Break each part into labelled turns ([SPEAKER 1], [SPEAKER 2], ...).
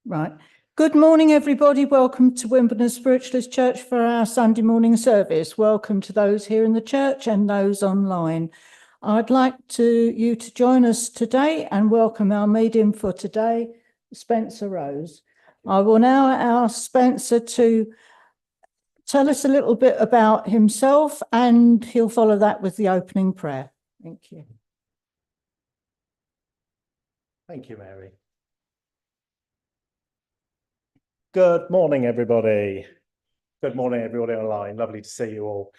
[SPEAKER 1] Right. Good morning, everybody. Welcome to Wimbledon Spiritualist Church for our Sunday morning service. Welcome to those here in the church and those online. I'd like you to join us today and welcome our medium for today, Spencer Rose. I will now ask Spencer to tell us a little bit about himself, and he'll follow that with the opening prayer. Thank you.
[SPEAKER 2] Thank you, Mary. Good morning, everybody. Good morning, everybody online. Lovely to see you all.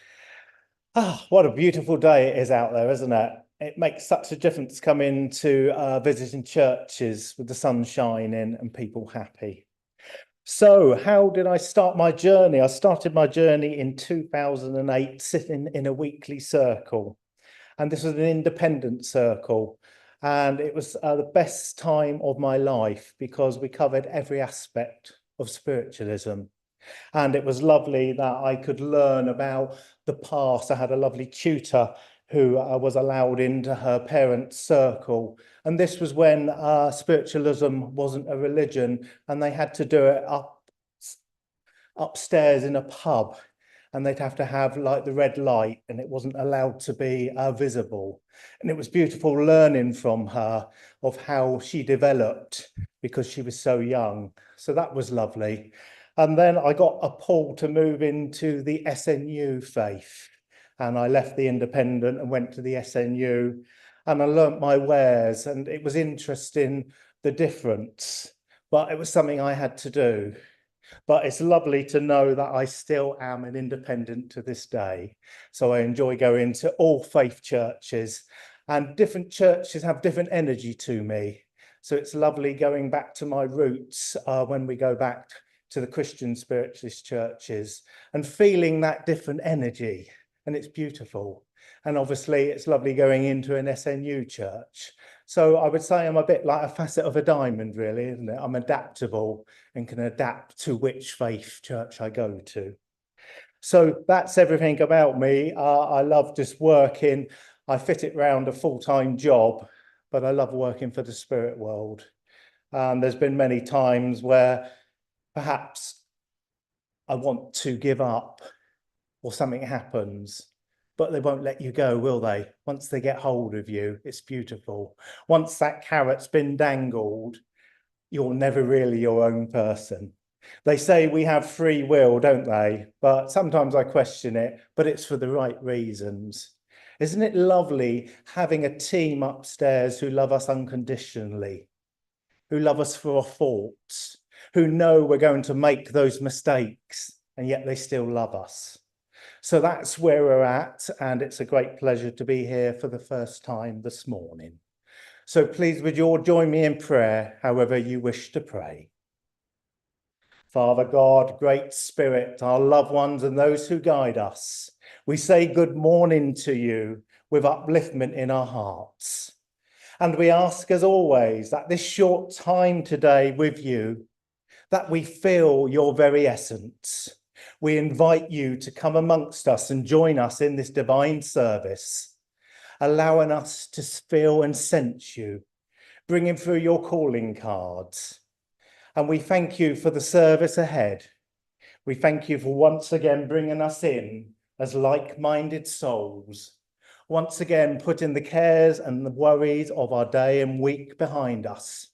[SPEAKER 2] What a beautiful day it is out there, isn't it? It makes such a difference coming to visiting churches with the sun shining and people happy. So how did I start my journey? I started my journey in 2008, sitting in a weekly circle. And this was an independent circle. And it was the best time of my life because we covered every aspect of spiritualism. And it was lovely that I could learn about the past. I had a lovely tutor who was allowed into her parents' circle. And this was when spiritualism wasn't a religion, and they had to do it upstairs in a pub. And they'd have to have like the red light, and it wasn't allowed to be visible. And it was beautiful learning from her of how she developed because she was so young. So that was lovely. And then I got a pull to move into the SNU faith. And I left the independent and went to the SNU, and I learnt my wares, and it was interesting, the difference, but it was something I had to do. But it's lovely to know that I still am an independent to this day. So I enjoy going to all faith churches, and different churches have different energy to me. So it's lovely going back to my roots when we go back to the Christian spiritualist churches and feeling that different energy. And it's beautiful. And obviously it's lovely going into an SNU church. So I would say I'm a bit like a facet of a diamond, really, isn't it? I'm adaptable and can adapt to which faith church I go to. So that's everything about me. I love just working. I fit it round a full-time job, but I love working for the spirit world. There's been many times where perhaps I want to give up or something happens, but they won't let you go, will they? Once they get hold of you, it's beautiful. Once that carrot's been dangled, you're never really your own person. They say we have free will, don't they? But sometimes I question it, but it's for the right reasons. Isn't it lovely having a team upstairs who love us unconditionally, who love us for our faults, who know we're going to make those mistakes, and yet they still love us? So that's where we're at, and it's a great pleasure to be here for the first time this morning. So please would you all join me in prayer, however you wish to pray. Father God, Great Spirit, our loved ones and those who guide us, we say good morning to you with upliftment in our hearts. And we ask, as always, that this short time today with you, that we feel your very essence. We invite you to come amongst us and join us in this divine service, allowing us to feel and sense you, bringing through your calling cards. And we thank you for the service ahead. We thank you for once again bringing us in as like-minded souls, once again putting the cares and the worries of our day and week behind us,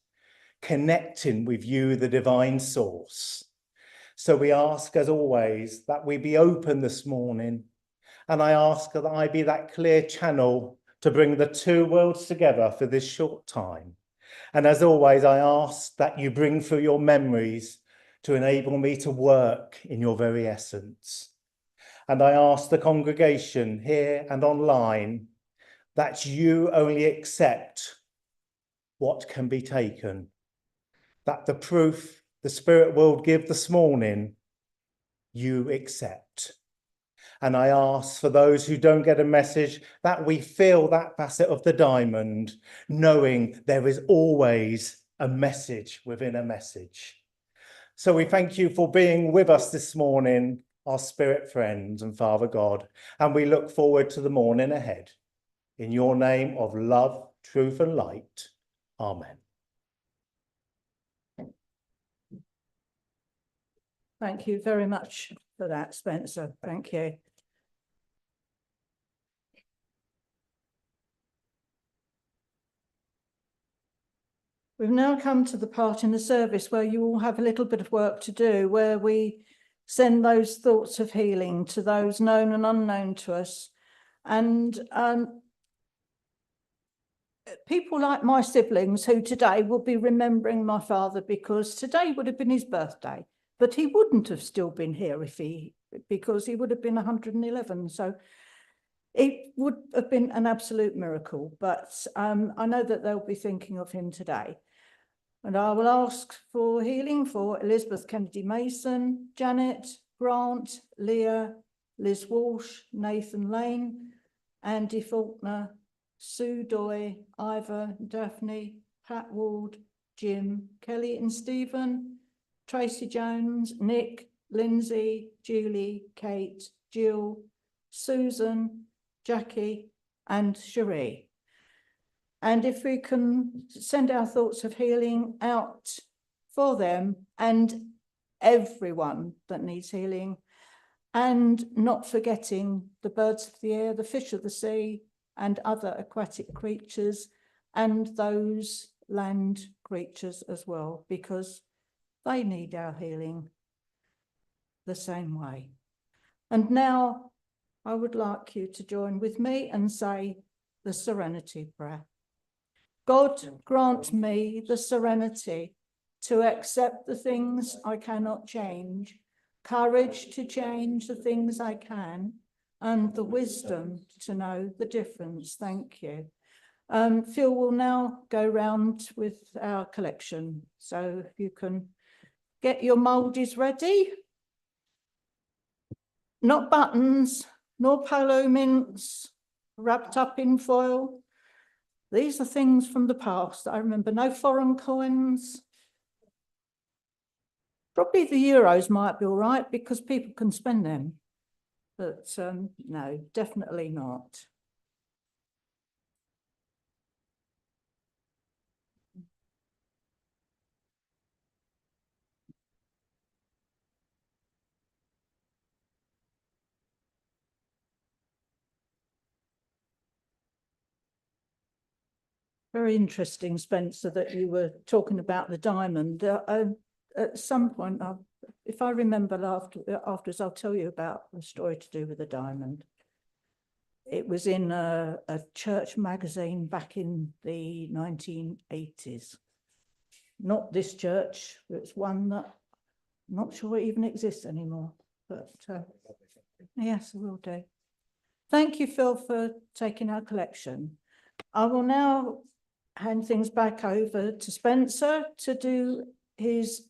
[SPEAKER 2] connecting with you, the divine source. So we ask, as always, that we be open this morning, and I ask that I be that clear channel to bring the two worlds together for this short time. And as always, I ask that you bring through your memories to enable me to work in your very essence. And I ask the congregation here and online that you only accept what can be taken, that the proof the Spirit will give this morning, you accept. And I ask for those who don't get a message that we feel that facet of the diamond, knowing there is always a message within a message. So we thank you for being with us this morning, our spirit friends and Father God, and we look forward to the morning ahead. In your name of love, truth and light. Amen.
[SPEAKER 1] Thank you very much for that, Spencer. Thank you. We've now come to the part in the service where you all have a little bit of work to do, where we send those thoughts of healing to those known and unknown to us. And people like my siblings who today will be remembering my father because today would have been his birthday, but he wouldn't have still been here because he would have been 111. So it would have been an absolute miracle, but I know that they'll be thinking of him today. And I will ask for healing for Elizabeth Kennedy Mason, Janet, Grant, Leah, Liz Walsh, Nathan Lane, Andy Faulkner, Sue Doy, Ivor, Daphne, Pat Ward, Jim, Kelly and Stephen, Tracy Jones, Nick, Lindsay, Julie, Kate, Jill, Susan, Jackie and Cherie. And if we can send our thoughts of healing out for them and everyone that needs healing, and not forgetting the birds of the air, the fish of the sea, and other aquatic creatures, and those land creatures as well, because they need our healing the same way. And now I would like you to join with me and say the Serenity Prayer. God, grant me the serenity to accept the things I cannot change, courage to change the things I can, and the wisdom to know the difference. Thank you. Phil will now go round with our collection. So if you can get your mouldies ready. Not buttons, nor polo mints, wrapped up in foil. These are things from the past. I remember no foreign coins. Probably the euros might be all right because people can spend them. But no, definitely not. Very interesting, Spencer, that you were talking about the diamond. At some point, if I remember afterwards, I'll tell you about a story to do with the diamond. It was in a church magazine back in the 1980s. Not this church, it's one that I'm not sure it even exists anymore. But yes, I will do. Thank you, Phil, for taking our collection. I will now hand things back over to Spencer to do his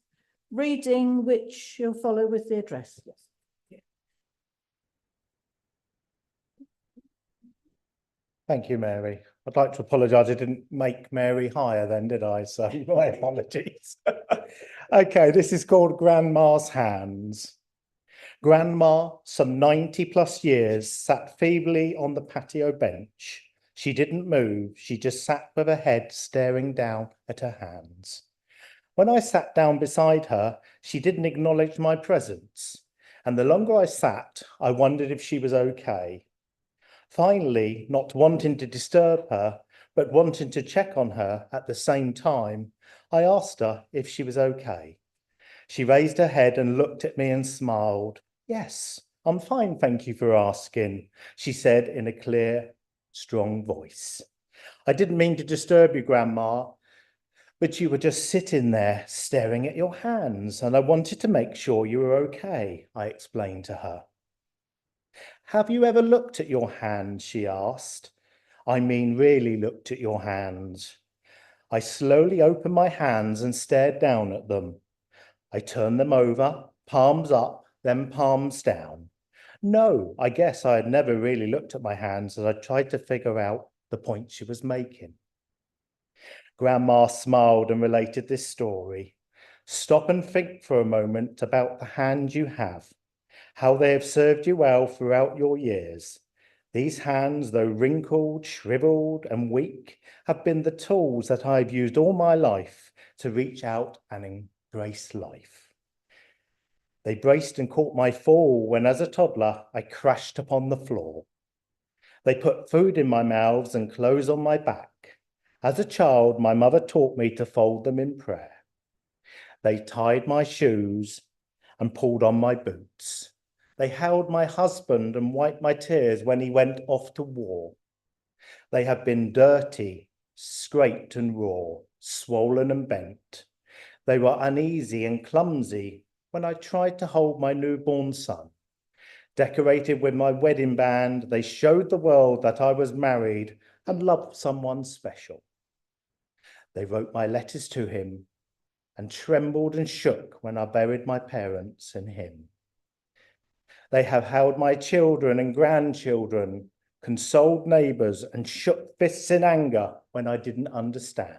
[SPEAKER 1] reading, which he'll follow with the address. Yes.
[SPEAKER 2] Thank you, Mary. I'd like to apologise. I didn't make Mary higher then, did I? So my apologies. Okay, this is called Grandma's Hands. Grandma, some 90 plus years, sat feebly on the patio bench. She didn't move. She just sat with her head staring down at her hands. When I sat down beside her, she didn't acknowledge my presence. And the longer I sat, I wondered if she was okay. Finally, not wanting to disturb her, but wanting to check on her at the same time, I asked her if she was okay. She raised her head and looked at me and smiled. Yes, I'm fine, thank you for asking, she said in a clear, strong voice. I didn't mean to disturb you, Grandma, but you were just sitting there staring at your hands, and I wanted to make sure you were okay, I explained to her. Have you ever looked at your hands? She asked. I mean, really looked at your hands. I slowly opened my hands and stared down at them. I turned them over, palms up, then palms down. No, I guess I had never really looked at my hands as I tried to figure out the point she was making. Grandma smiled and related this story. Stop and think for a moment about the hands you have, how they have served you well throughout your years. These hands, though wrinkled, shriveled, and weak, have been the tools that I've used all my life to reach out and embrace life. They braced and caught my fall when, as a toddler, I crashed upon the floor. They put food in my mouths and clothes on my back. As a child, my mother taught me to fold them in prayer. They tied my shoes and pulled on my boots. They held my husband and wiped my tears when he went off to war. They have been dirty, scraped and raw, swollen and bent. They were uneasy and clumsy when I tried to hold my newborn son. Decorated with my wedding band, they showed the world that I was married and loved someone special. They wrote my letters to him and trembled and shook when I buried my parents in him. They have held my children and grandchildren, consoled neighbours and shook fists in anger when I didn't understand.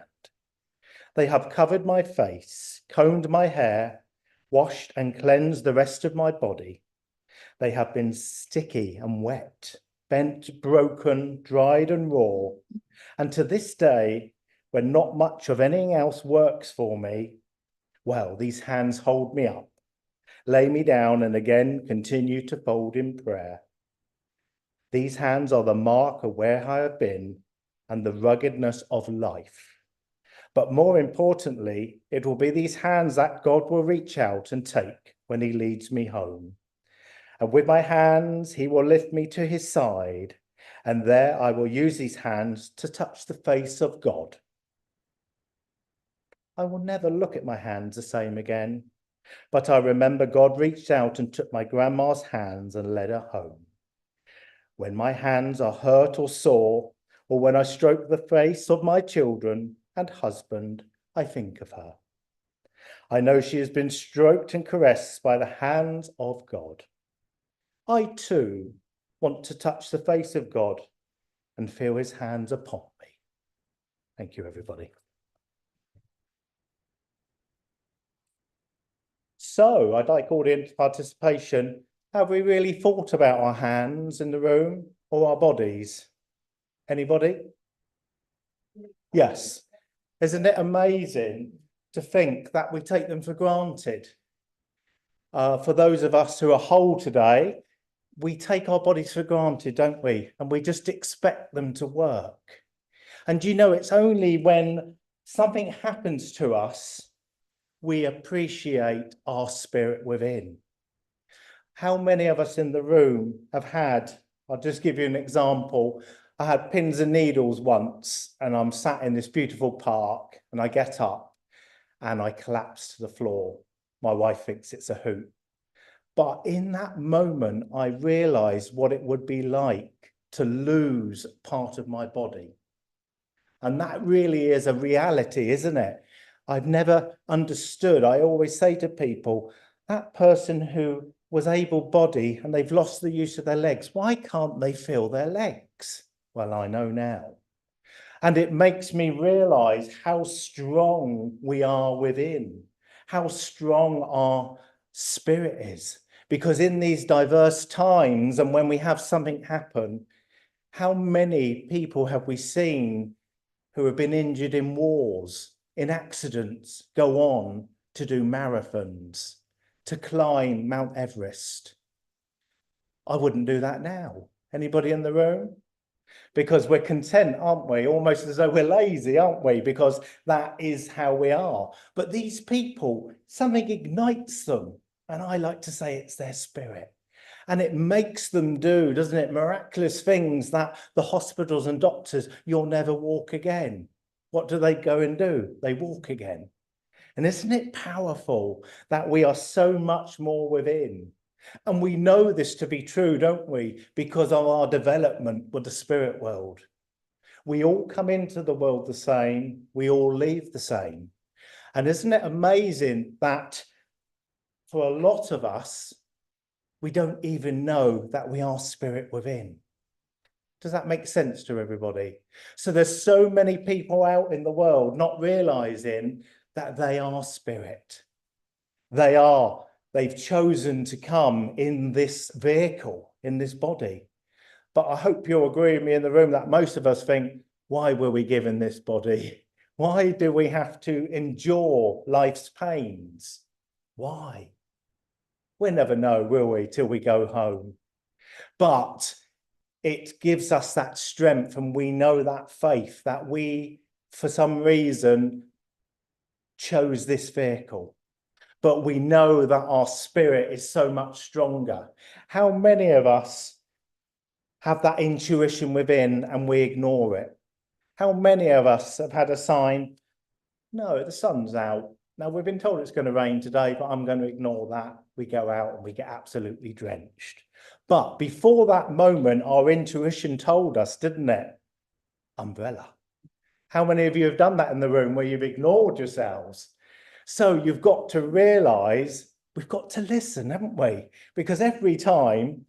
[SPEAKER 2] They have covered my face, combed my hair, washed and cleansed the rest of my body. They have been sticky and wet, bent, broken, dried and raw. And to this day, when not much of anything else works for me, well, these hands hold me up, lay me down and again continue to fold in prayer. These hands are the mark of where I have been and the ruggedness of life. But more importantly, it will be these hands that God will reach out and take when he leads me home. And with my hands, he will lift me to his side, and there I will use these hands to touch the face of God. I will never look at my hands the same again, but I remember God reached out and took my grandma's hands and led her home. When my hands are hurt or sore, or when I stroke the face of my children and husband, I think of her. I know she has been stroked and caressed by the hands of God. I too want to touch the face of God and feel his hands upon me. Thank you, everybody. So I'd like audience participation. Have we really thought about our hands in the room or our bodies? Anybody? Yes. Isn't it amazing to think that we take them for granted? For those of us who are whole today, we take our bodies for granted, don't we? And we just expect them to work. And you know, it's only when something happens to us, we appreciate our spirit within. How many of us in the room have had, I'll just give you an example. I had pins and needles once, and I'm sat in this beautiful park, and I get up and I collapse to the floor. My wife thinks it's a hoot. But in that moment, I realized what it would be like to lose part of my body. And that really is a reality, isn't it? I've never understood. I always say to people, that person who was able-bodied and they've lost the use of their legs, why can't they feel their legs? Well, I know now. And it makes me realize how strong we are within, how strong our spirit is. Because in these diverse times, and when we have something happen, how many people have we seen who have been injured in wars, in accidents, go on to do marathons, to climb Mount Everest? I wouldn't do that now. Anybody in the room? Because we're content, aren't we? Almost as though we're lazy, aren't we? Because that is how we are. But these people, something ignites them. And I like to say it's their spirit. And it makes them do, doesn't it, miraculous things that the hospitals and doctors, you'll never walk again. What do they go and do? They walk again. And isn't it powerful that we are so much more within? And we know this to be true, don't we? Because of our development with the spirit world. We all come into the world the same. We all leave the same. And isn't it amazing that for a lot of us, we don't even know that we are spirit within? Does that make sense to everybody? So there's so many people out in the world not realizing that they are spirit. They've chosen to come in this vehicle, in this body. But I hope you'll agree with me in the room that most of us think, why were we given this body? Why do we have to endure life's pains? Why? We'll never know, will we, till we go home. But it gives us that strength, and we know that faith that we, for some reason, chose this vehicle. But we know that our spirit is so much stronger. How many of us have that intuition within and we ignore it? How many of us have had a sign, no, the sun's out. Now, we've been told it's going to rain today, but I'm going to ignore that. We go out and we get absolutely drenched. But before that moment, our intuition told us, didn't it? Umbrella. How many of you have done that in the room where you've ignored yourselves? So you've got to realise we've got to listen, haven't we? Because every time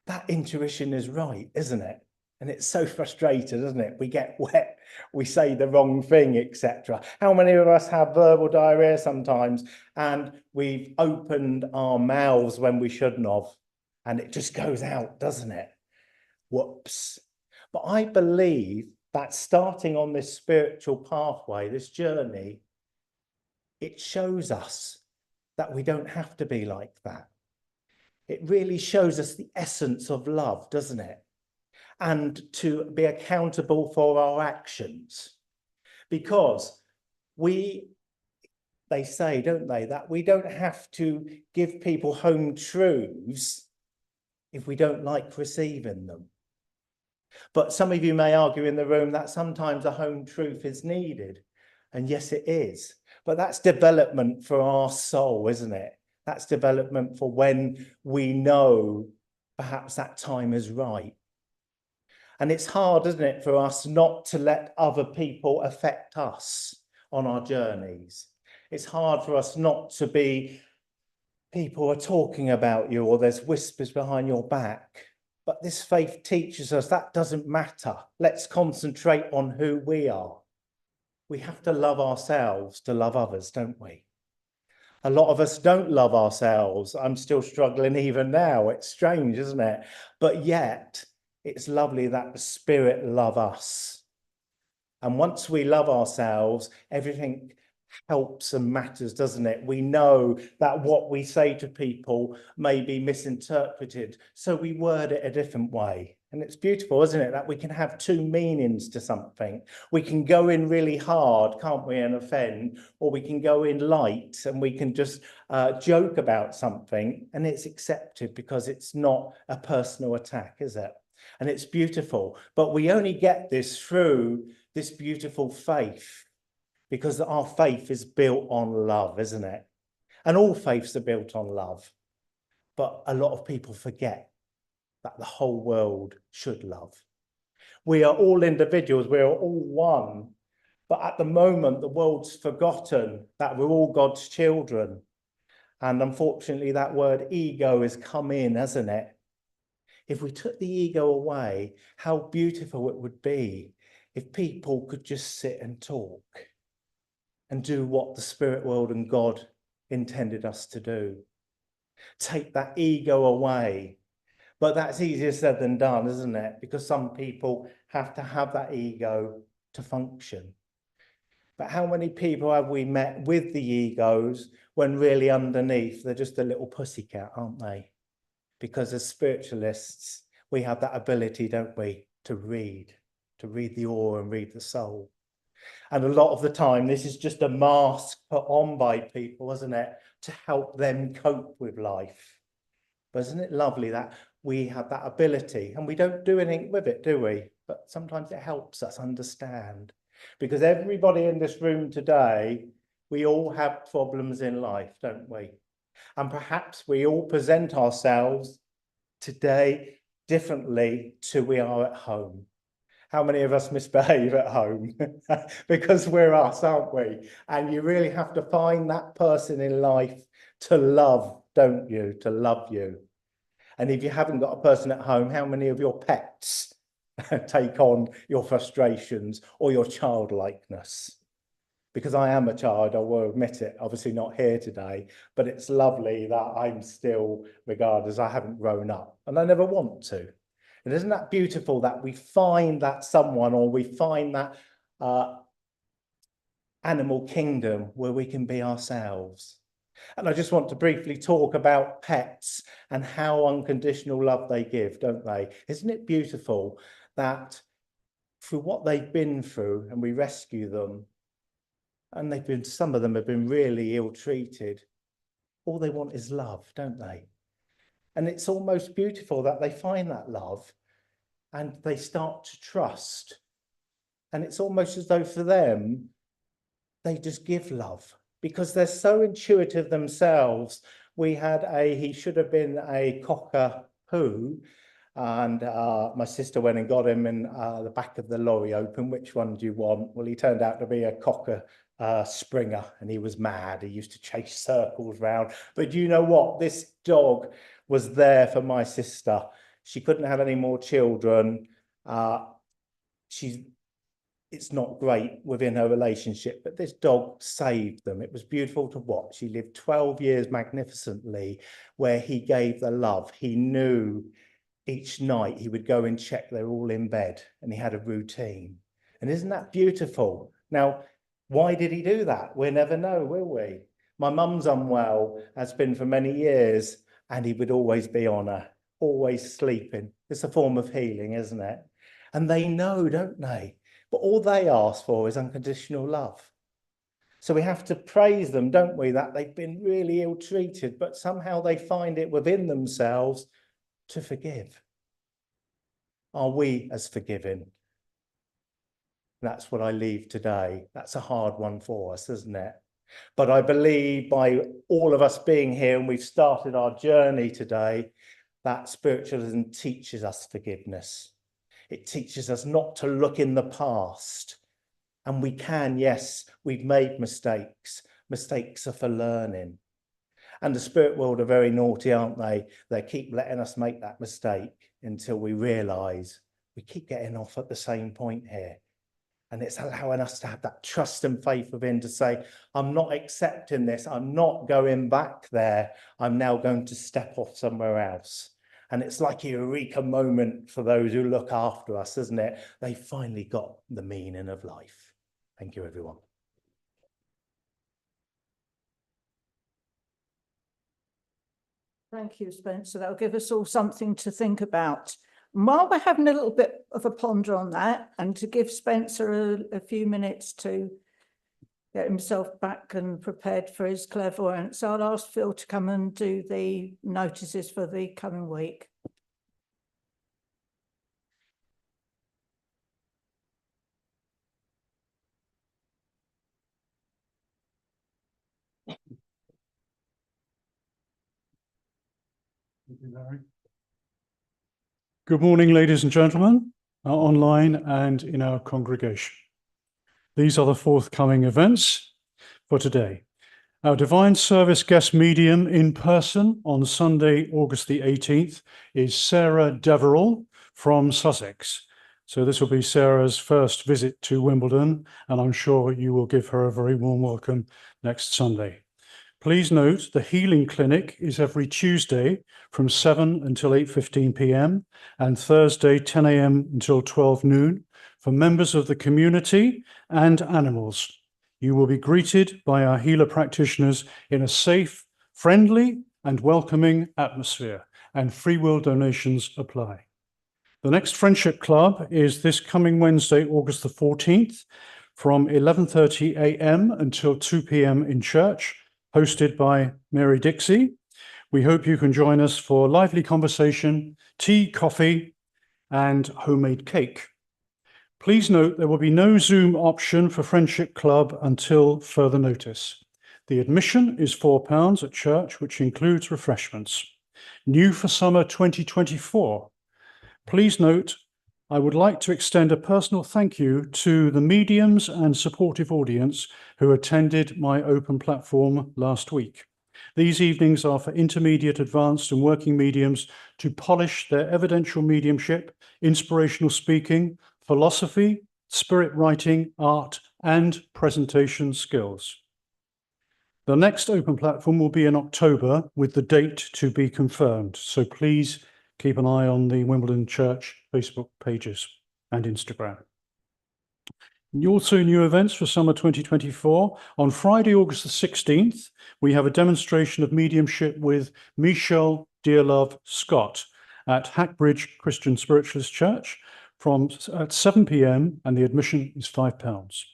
[SPEAKER 2] that intuition is right, isn't it? And it's so frustrating, isn't it? We get wet, we say the wrong thing, etc. How many of us have verbal diarrhea sometimes and we've opened our mouths when we shouldn't have, and it just goes out, doesn't it? Whoops. But I believe that starting on this spiritual pathway, this journey, it shows us that we don't have to be like that. It really shows us the essence of love, doesn't it? And to be accountable for our actions. Because they say, don't they, that we don't have to give people home truths if we don't like receiving them. But some of you may argue in the room that sometimes a home truth is needed. And yes, it is. But that's development for our soul, isn't it? That's development for when we know perhaps that time is right. And it's hard, isn't it, for us not to let other people affect us on our journeys. It's hard for us not to be, people are talking about you or there's whispers behind your back. But this faith teaches us that doesn't matter. Let's concentrate on who we are. We have to love ourselves to love others, don't we? A lot of us don't love ourselves. I'm still struggling even now. It's strange, isn't it? But yet, it's lovely that the Spirit loves us. And once we love ourselves, everything helps and matters, doesn't it? We know that what we say to people may be misinterpreted, so we word it a different way. And it's beautiful, isn't it, that we can have two meanings to something. We can go in really hard, can't we, and offend, or we can go in light and we can just joke about something, and it's accepted because it's not a personal attack, is it? And it's beautiful. But we only get this through this beautiful faith, because our faith is built on love, isn't it? And all faiths are built on love. But a lot of people forget that the whole world should love. We are all individuals, we are all one. But at the moment, the world's forgotten that we're all God's children. And unfortunately, that word ego has come in, hasn't it? If we took the ego away, how beautiful it would be if people could just sit and talk and do what the spirit world and God intended us to do. Take that ego away. But that's easier said than done, isn't it? Because some people have to have that ego to function. But how many people have we met with the egos when really underneath they're just a little pussycat, aren't they? Because as spiritualists, we have that ability, don't we, to read the aura and read the soul. And a lot of the time, this is just a mask put on by people, isn't it, to help them cope with life. But isn't it lovely that we have that ability and we don't do anything with it, do we? But sometimes it helps us understand. Because everybody in this room today, we all have problems in life, don't we? And perhaps we all present ourselves today differently to we are at home. How many of us misbehave at home? Because we're us, aren't we? And you really have to find that person in life to love, don't you? To love you. And if you haven't got a person at home, how many of your pets take on your frustrations or your childlikeness? Because I am a child, I will admit it, obviously not here today, but it's lovely that I'm still regarded as I haven't grown up, and I never want to. And isn't that beautiful that we find that someone, or we find that animal kingdom where we can be ourselves? And I just want to briefly talk about pets and how unconditional love they give, don't they? Isn't it beautiful that through what they've been through and we rescue them, and some of them have been really ill-treated, all they want is love, don't they? And it's almost beautiful that they find that love and they start to trust. And it's almost as though for them, they just give love because they're so intuitive themselves. He should have been a cockapoo, and my sister went and got him in the back of the lorry open. Which one do you want? Well, he turned out to be a cocker Springer, and he was mad. He used to chase circles round. But you know what? This dog was there for my sister. She couldn't have any more children. It's not great within her relationship, but this dog saved them. It was beautiful to watch. He lived 12 years magnificently, where he gave the love. He knew each night he would go and check they're all in bed, and he had a routine. And isn't that beautiful? Now, why did he do that? We'll never know, will we? My mum's unwell, has been for many years, and he would always be on her, always sleeping. It's a form of healing, isn't it? And they know, don't they? But all they ask for is unconditional love. So we have to praise them, don't we, that they've been really ill-treated, but somehow they find it within themselves to forgive. Are we as forgiving? That's what I leave today. That's a hard one for us, isn't it? But I believe by all of us being here, and we've started our journey today, that spiritualism teaches us forgiveness. It teaches us not to look in the past. And we can, yes, we've made mistakes. Mistakes are for learning. And the spirit world are very naughty, aren't they? They keep letting us make that mistake until we realise we keep getting off at the same point here. And it's allowing us to have that trust and faith within to say, I'm not accepting this. I'm not going back there. I'm now going to step off somewhere else. And it's like a eureka moment for those who look after us, isn't it? They finally got the meaning of life. Thank you, everyone.
[SPEAKER 1] Thank you, Spencer. That'll give us all something to think about. And while we're having a little bit of a ponder on that, and to give Spencer a few minutes to get himself back and prepared for his clairvoyance, I'll ask Phil to come and do the notices for the coming week.
[SPEAKER 3] Good morning, ladies and gentlemen, online and in our congregation. These are the forthcoming events for today. Our Divine Service guest medium in person on Sunday, August the 18th, is Sarah Deverell from Sussex. So this will be Sarah's first visit to Wimbledon, and I'm sure you will give her a very warm welcome next Sunday. Please note the healing clinic is every Tuesday from 7 until 8:15 p.m. and Thursday 10 a.m. until 12 noon for members of the community and animals. You will be greeted by our healer practitioners in a safe, friendly and welcoming atmosphere, and free will donations apply. The next Friendship Club is this coming Wednesday, August the 14th from 11:30 a.m. until 2 p.m. in church, hosted by Mary Dixie. We hope you can join us for lively conversation, tea, coffee, and homemade cake. Please note there will be no Zoom option for Friendship Club until further notice. The admission is £4 at church, which includes refreshments. New for summer 2024. Please note, I would like to extend a personal thank you to the mediums and supportive audience who attended my open platform last week. These evenings are for intermediate, advanced and working mediums to polish their evidential mediumship, inspirational speaking, philosophy, spirit writing, art and presentation skills. The next open platform will be in October with the date to be confirmed. So please keep an eye on the Wimbledon Church Facebook pages and Instagram. Also new events for summer 2024. On Friday, August the 16th, we have a demonstration of mediumship with Michelle Dearlove Scott at Hackbridge Christian Spiritualist Church at 7 p.m. and the admission is £5.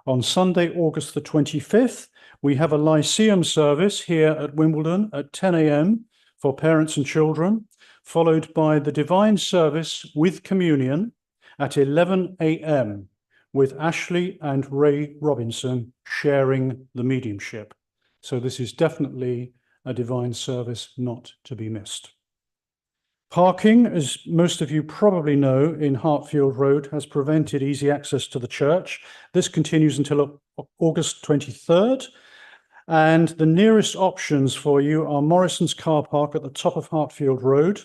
[SPEAKER 3] On Sunday, August the 25th, we have a Lyceum service here at Wimbledon at 10 a.m. for parents and children, followed by the Divine Service with Communion at 11 a.m. with Ashley and Ray Robinson sharing the mediumship. So this is definitely a divine service not to be missed. Parking, as most of you probably know, in Hartfield Road has prevented easy access to the church. This continues until August 23rd. And the nearest options for you are Morrison's car park at the top of Hartfield Road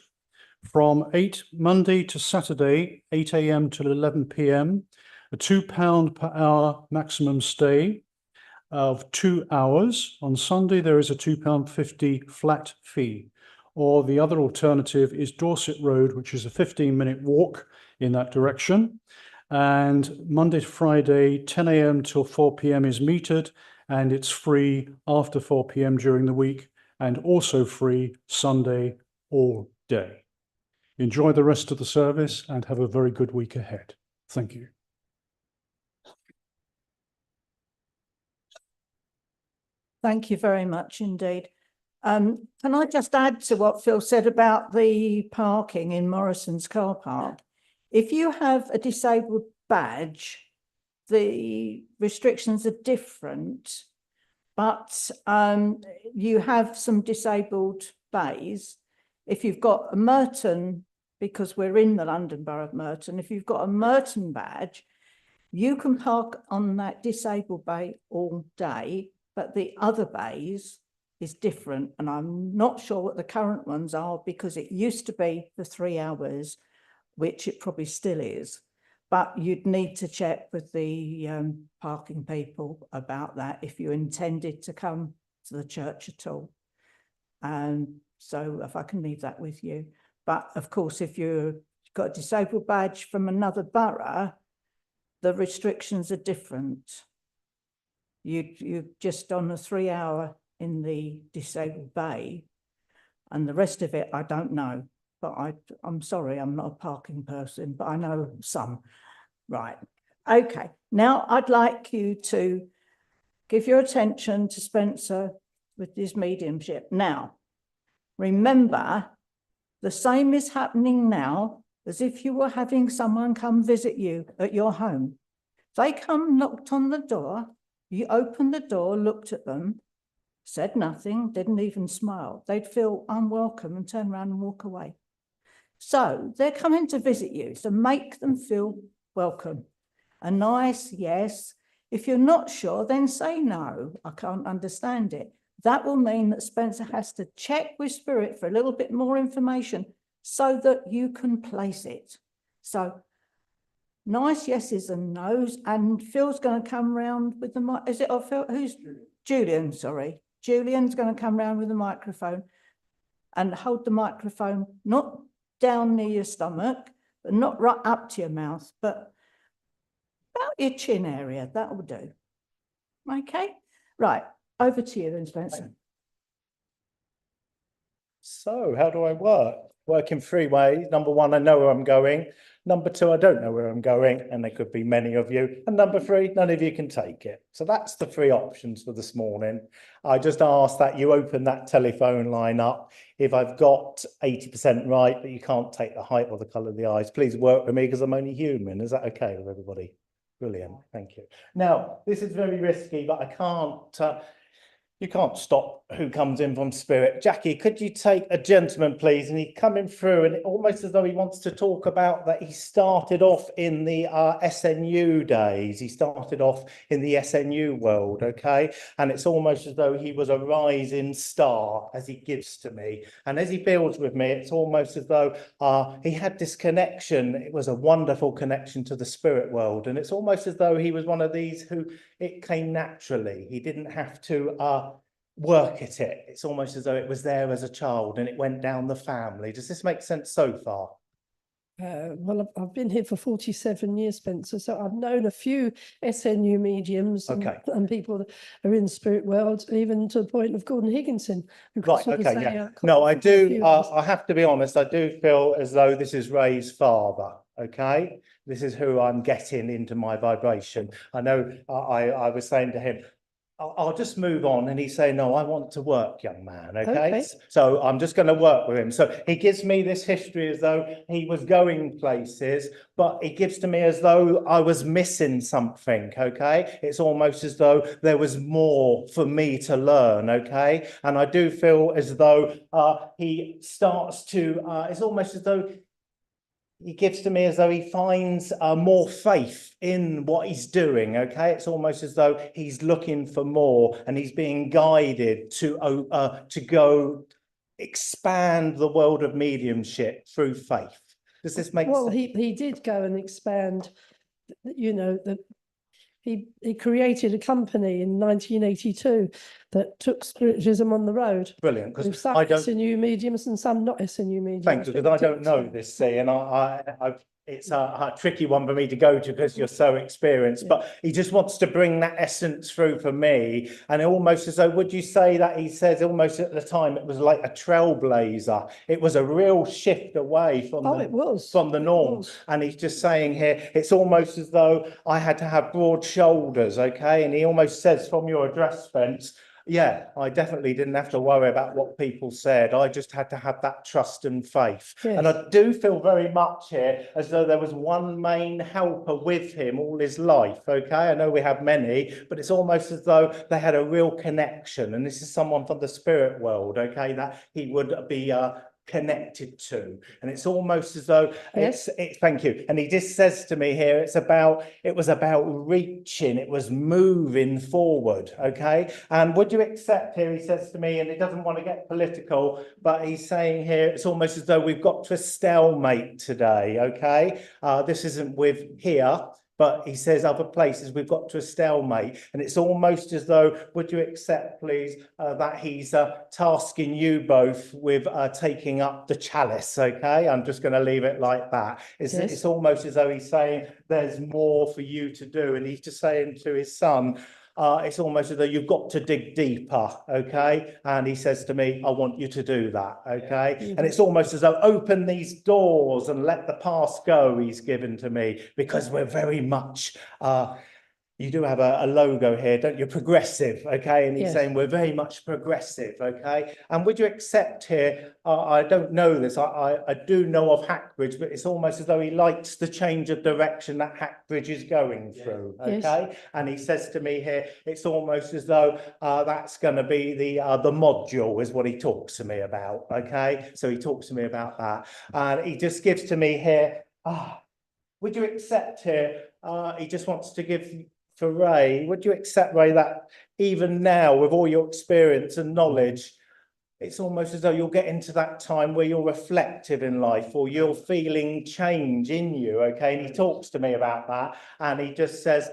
[SPEAKER 3] from Monday to Saturday, 8 a.m. till 11 p.m. A £2 per hour maximum stay of 2 hours. On Sunday, there is a £2.50 flat fee. Or the other alternative is Dorset Road, which is a 15-minute walk in that direction. And Monday to Friday, 10 a.m. till 4 p.m. is metered, and it's free after 4 p.m. during the week, and also free Sunday all day. Enjoy the rest of the service and have a very good week ahead. Thank you.
[SPEAKER 1] Thank you very much indeed. Can I just add to what Phil said about the parking in Morrison's car park? If you have a disabled badge, the restrictions are different, but you have some disabled bays. If you've got a Merton, because we're in the London Borough of Merton, if you've got a Merton badge, you can park on that disabled bay all day, but the other bays is different, and I'm not sure what the current ones are because it used to be for 3 hours, which it probably still is, but you'd need to check with the parking people about that if you intended to come to the church at all. So if I can leave that with you. But of course, if you've got a disabled badge from another borough, the restrictions are different. You're just on a 3 hour in the disabled bay, and the rest of it I don't know, but I'm sorry, I'm not a parking person, but I know some. Right, okay, now I'd like you to give your attention to Spencer with his mediumship. Now remember, the same is happening now as if you were having someone come visit you at your home. They come, knocked on the door, you opened the door, looked at them, said nothing, didn't even smile. They'd feel unwelcome and turn around and walk away. So they're coming to visit you, so make them feel welcome. A nice yes. If you're not sure, then say no, I can't understand it. That will mean that Spencer has to check with Spirit for a little bit more information so that you can place it. So nice yeses and nos, and Phil's going to come round with the mic. Is it or Phil? Who's Julian? Sorry. Julian's going to come round with the microphone and hold the microphone not down near your stomach, but not right up to your mouth, but about your chin area. That will do. Okay, right. Over to you then, Spencer.
[SPEAKER 2] So how do I work? Work in 3 ways. Number 1, I know where I'm going. Number 2, I don't know where I'm going, and there could be many of you. And number 3, none of you can take it. So that's the 3 options for this morning. I just ask that you open that telephone line up. If I've got 80% right, but you can't take the height or the colour of the eyes, please work with me because I'm only human. Is that okay with everybody? Brilliant. Thank you. Now, this is very risky, but I can't... you can't stop who comes in from Spirit. Jackie, could you take a gentleman, please? And he's coming through, and almost as though he wants to talk about that he started off in the SNU days. He started off in the SNU world, okay? And it's almost as though he was a rising star as he gives to me. And as he builds with me, it's almost as though he had this connection. It was a wonderful connection to the spirit world. And it's almost as though he was one of these who it came naturally. He didn't have to work at it. It's almost as though it was there as a child and it went down the family. Does this make sense so far?
[SPEAKER 4] Well, I've been here for 47 years, Spencer, so I've known a few SNU mediums
[SPEAKER 2] Okay.
[SPEAKER 4] and people that are in the spirit world, even to the point of Gordon Higginson. Who could
[SPEAKER 2] Right,
[SPEAKER 4] sort of
[SPEAKER 2] okay,
[SPEAKER 4] say,
[SPEAKER 2] yeah.
[SPEAKER 4] can't
[SPEAKER 2] No, I
[SPEAKER 4] remember a
[SPEAKER 2] do,
[SPEAKER 4] few of us.
[SPEAKER 2] I have to be honest, I do feel as though this is Ray's father, okay? This is who I'm getting into my vibration. I know I was saying to him, I'll just move on. And he's saying, no, I want to work, young man. Okay.
[SPEAKER 4] Okay.
[SPEAKER 2] So I'm just going to work with him. So he gives me this history as though he was going places, but he gives to me as though I was missing something. Okay. It's almost as though there was more for me to learn. Okay. And I do feel as though he starts to, it's almost as though he gives to me as though he finds more faith in what he's doing. Okay, it's almost as though he's looking for more, and he's being guided to go expand the world of mediumship through faith. Does this make
[SPEAKER 4] Well,
[SPEAKER 2] sense?
[SPEAKER 4] he did go and expand, you know, he created a company in 1982 that took spiritualism on the road.
[SPEAKER 2] Brilliant,
[SPEAKER 4] With
[SPEAKER 2] because
[SPEAKER 4] some
[SPEAKER 2] I don't.
[SPEAKER 4] SNU mediums and some not SNU mediums.
[SPEAKER 2] Thank you, because I don't know this, see, and it's a tricky one for me to go to because you're so experienced,
[SPEAKER 4] Yeah.
[SPEAKER 2] but he just wants to bring that essence through for me. And almost as though, would you say that he says almost at the time it was like a trailblazer? It was a real shift away from
[SPEAKER 4] Oh, it was.
[SPEAKER 2] from the
[SPEAKER 4] It
[SPEAKER 2] norm.
[SPEAKER 4] was.
[SPEAKER 2] And he's just saying here, it's almost as though I had to have broad shoulders, okay? And he almost says from your address, Spence, yeah, I definitely didn't have to worry about what people said. I just had to have that trust and faith. And
[SPEAKER 4] Yes.
[SPEAKER 2] I do feel very much here as though there was one main helper with him all his life, okay? I know we have many, but it's almost as though they had a real connection. And this is someone from the spirit world, okay, that he would be connected to. And it's almost as though
[SPEAKER 4] Yes.
[SPEAKER 2] thank you. And he just says to me here, it was about reaching, it was moving forward. Okay. And would you accept here, he says to me, and he doesn't want to get political, but he's saying here, it's almost as though we've got to a stalemate today. Okay. This isn't with here, but he says other places we've got to a stalemate. And it's almost as though, would you accept, please, that he's tasking you both with taking up the chalice, okay? I'm just going to leave it like that. It's almost as though he's saying there's more for you to do. And he's just saying to his son, it's almost as though you've got to dig deeper, okay? And he says to me, I want you to do that, okay?
[SPEAKER 4] Yeah.
[SPEAKER 2] And it's almost as though open these doors and let the past go, he's given to me, because we're very much, you do have a logo here, don't you? Progressive, okay? And he's
[SPEAKER 4] Yes.
[SPEAKER 2] saying we're very much progressive, okay? And would you accept here, I don't know this, I do know of Hackbridge, but it's almost as though he likes the change of direction that Hackbridge is going through, okay?
[SPEAKER 4] Yes.
[SPEAKER 2] And he says to me here, it's almost as though that's going to be the module is what he talks to me about, okay? So he talks to me about that. And he just gives to me here, would you accept here, he just wants to give for Ray, would you accept, Ray, that even now with all your experience and knowledge, it's almost as though you'll get into that time where you're reflective in life or you're feeling change in you, okay? And he talks to me about that and he just says,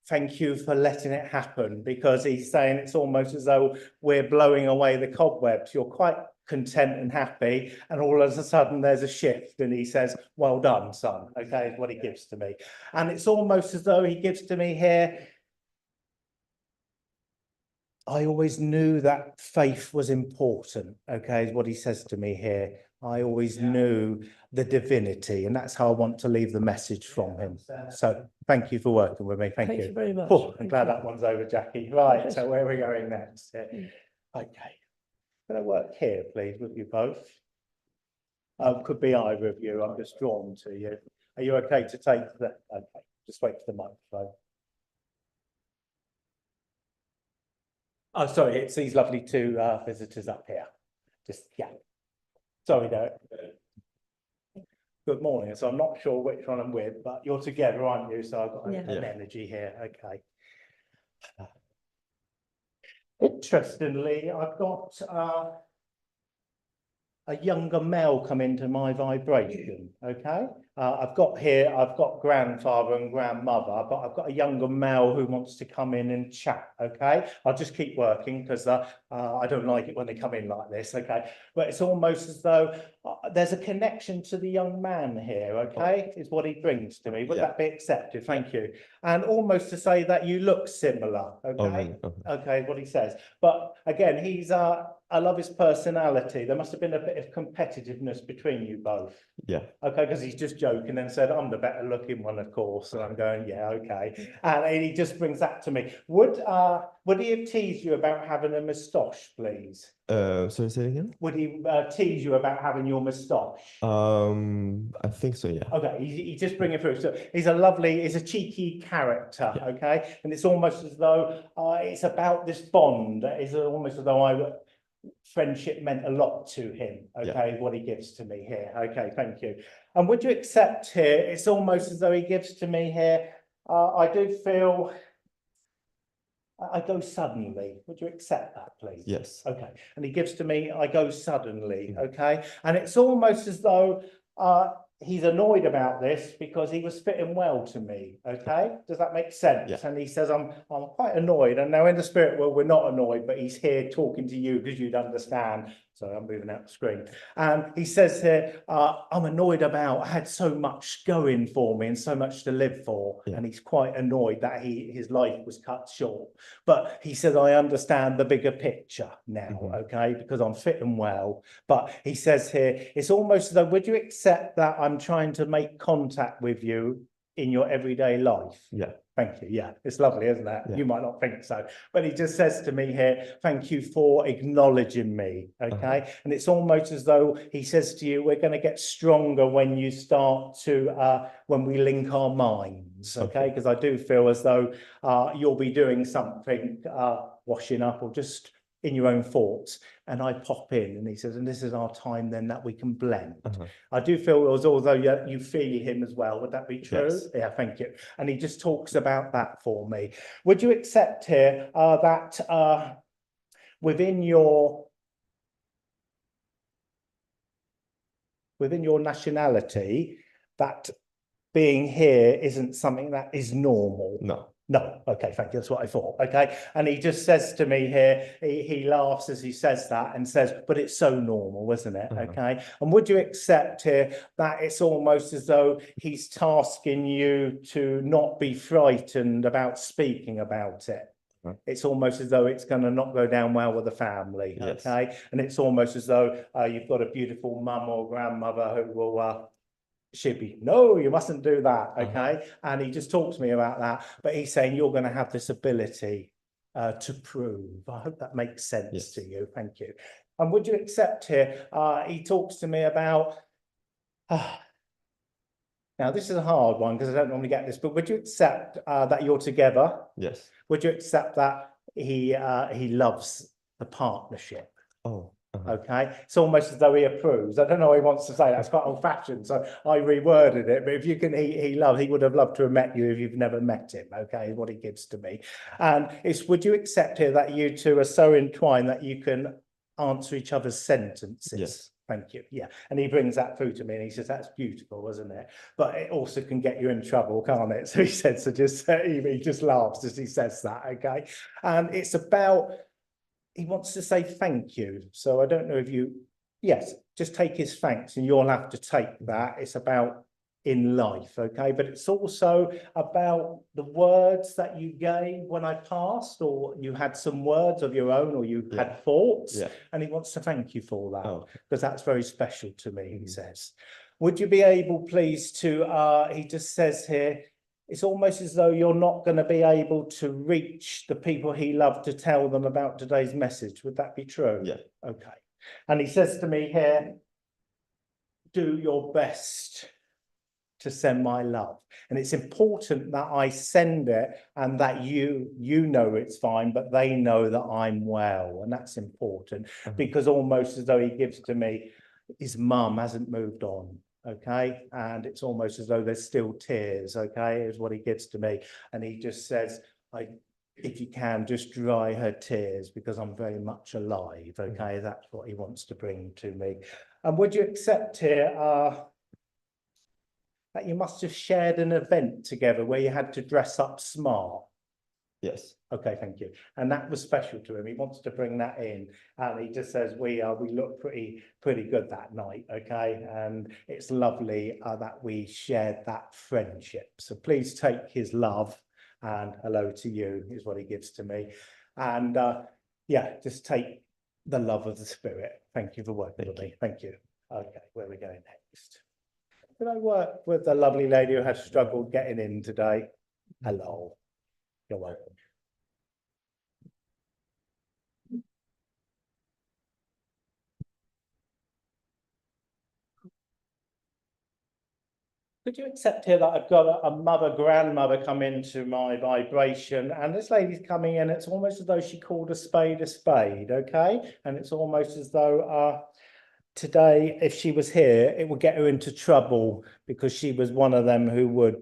[SPEAKER 2] thank you for letting it happen, because he's saying it's almost as though we're blowing away the cobwebs. You're quite content and happy, and all of a sudden there's a shift, and he says, well done, son, okay, is what he gives to me. And it's almost as though he gives to me here, I always knew that faith was important, okay, is what he says to me here. I always knew the divinity, and that's how I want to leave the message from him. So thank you for working with me. Thank you
[SPEAKER 4] very much.
[SPEAKER 2] Oh, I'm
[SPEAKER 4] Thank
[SPEAKER 2] glad
[SPEAKER 4] you.
[SPEAKER 2] that one's over, Jackie. Right, so where are we going next? Okay. Can I work here, please, with you both? Could be either of you. I'm just drawn to you. Are you okay to take the? Okay, just wait for the microphone. Oh, sorry, it's these lovely two visitors up here. Just yeah. Sorry, Derek. Good morning. So I'm not sure which one I'm with, but you're together, aren't you? So I've got an energy here. Okay. Interestingly, I've got a younger male come into my vibration, okay? I've got grandfather and grandmother, but I've got a younger male who wants to come in and chat, okay? I'll just keep working because I don't like it when they come in like this, okay? But it's almost as though there's a connection to the young man here, okay? Is what he brings to me. Would that be accepted? Thank you. And almost to say that you look similar, okay?
[SPEAKER 5] really? Okay.
[SPEAKER 2] Okay, what he says. But again, I love his personality. There must have been a bit of competitiveness between you both.
[SPEAKER 5] Yeah.
[SPEAKER 2] Okay, because he's just joking and said, I'm the better looking one, of course. And I'm going, yeah, okay. And he just brings that to me. Would he have teased you about having a moustache, please?
[SPEAKER 5] Sorry, say it again.
[SPEAKER 2] Would he tease you about having your moustache?
[SPEAKER 5] I think so, yeah.
[SPEAKER 2] Okay, he just bring it through. So he's a cheeky character,
[SPEAKER 5] Yeah.
[SPEAKER 2] okay? And it's almost as though it's about this bond. It's almost as though friendship meant a lot to him, okay, what he gives to me here. Okay, thank you. And would you accept here, it's almost as though he gives to me here, I do feel I go suddenly. Would you accept that, please?
[SPEAKER 5] Yes.
[SPEAKER 2] Okay. And he gives to me, I go suddenly, okay? And it's almost as though he's annoyed about this because he was fitting well to me, okay? Does that make sense?
[SPEAKER 5] Yeah.
[SPEAKER 2] And he says, I'm quite annoyed. And now in the spirit world, we're not annoyed, but he's here talking to you because you'd understand. So I'm moving out the screen. And he says here, I'm annoyed about, I had so much going for me and so much to live for.
[SPEAKER 5] Yeah.
[SPEAKER 2] And he's quite annoyed that his life was cut short. But he says, I understand the bigger picture now, okay, because I'm fitting well. But he says here, it's almost as though, would you accept that I'm trying to make contact with you in your everyday life?
[SPEAKER 5] Yeah.
[SPEAKER 2] Thank you. Yeah, it's lovely, isn't it?
[SPEAKER 5] Yeah.
[SPEAKER 2] You might not think so, but he just says to me here, thank you for acknowledging me. Okay. And it's almost as though he says to you, we're going to get stronger when you start to, when we link our minds. Okay. Because I do feel as though you'll be doing something, washing up or just in your own thoughts, and I pop in and he says, and this is our time then that we can blend. I do feel as although you feel him as well. Would that be true?
[SPEAKER 5] Yes.
[SPEAKER 2] Yeah, thank you. And he just talks about that for me. Would you accept here that within your nationality, that being here isn't something that is normal?
[SPEAKER 5] No.
[SPEAKER 2] No, okay, thank you. That's what I thought. Okay, and he just says to me here, he laughs as he says that and says, but it's so normal, isn't it? Okay, and would you accept here that it's almost as though he's tasking you to not be frightened about speaking about it? It's almost as though it's going to not go down well with the family.
[SPEAKER 5] Yes.
[SPEAKER 2] Okay, and it's almost as though you've got a beautiful mum or grandmother who will she'd be, no, you mustn't do that, okay? And he just talks to me about that, but he's saying you're going to have this ability to prove. I hope that makes sense to you. Thank you. And would you accept here, he talks to me about, now this is a hard one because I don't normally get this, but would you accept that you're together?
[SPEAKER 5] Yes.
[SPEAKER 2] Would you accept that he loves the partnership?
[SPEAKER 5] Oh.
[SPEAKER 2] Okay, it's almost as though he approves. I don't know what he wants to say. That's quite old-fashioned, so I reworded it. But if you can, he would have loved to have met you if you've never met him. Okay, is what he gives to me, and it's. Would you accept here that you two are so entwined that you can answer each other's sentences?
[SPEAKER 5] Yes.
[SPEAKER 2] Thank you. Yeah, and he brings that through to me, and he says that's beautiful, isn't it? But it also can get you in trouble, can't it? So he said, so just he just laughs as he says that. Okay, and it's about. He wants to say thank you. So I don't know if yes, just take his thanks and you'll have to take that. It's about in life, okay? But it's also about the words that you gave when I passed, or you had some words of your own, or you had thoughts, and he wants to thank you for that, because that's very special to me, he says. Would you be able, please, to, he just says here, it's almost as though you're not going to be able to reach the people he loved to tell them about today's message. Would that be true?
[SPEAKER 5] Yeah.
[SPEAKER 2] Okay. And he says to me here, do your best to send my love. And it's important that I send it and that you know it's fine, but they know that I'm well. And that's important because almost as though he gives to me, his mum hasn't moved on. Okay, and it's almost as though there's still tears. Okay, is what he gives to me, and he just says, if you can, just dry her tears because I'm very much alive. Okay, that's what he wants to bring to me. And would you accept here that you must have shared an event together where you had to dress up smart?
[SPEAKER 5] Yes.
[SPEAKER 2] Okay, thank you. And that was special to him. He wants to bring that in, and he just says we look pretty good that night. Okay, and it's lovely that we shared that friendship. So please take his love and hello to you is what he gives to me, and yeah, just take the love of the Spirit. Thank you for working with me. Thank you. Okay, where are we going next? Did I work with the lovely lady who has struggled getting in today? Hello. You're welcome. Could you accept here that I've got a mother, grandmother come into my vibration, and this lady's coming in, it's almost as though she called a spade, okay? And it's almost as though today, if she was here, it would get her into trouble because she was one of them who would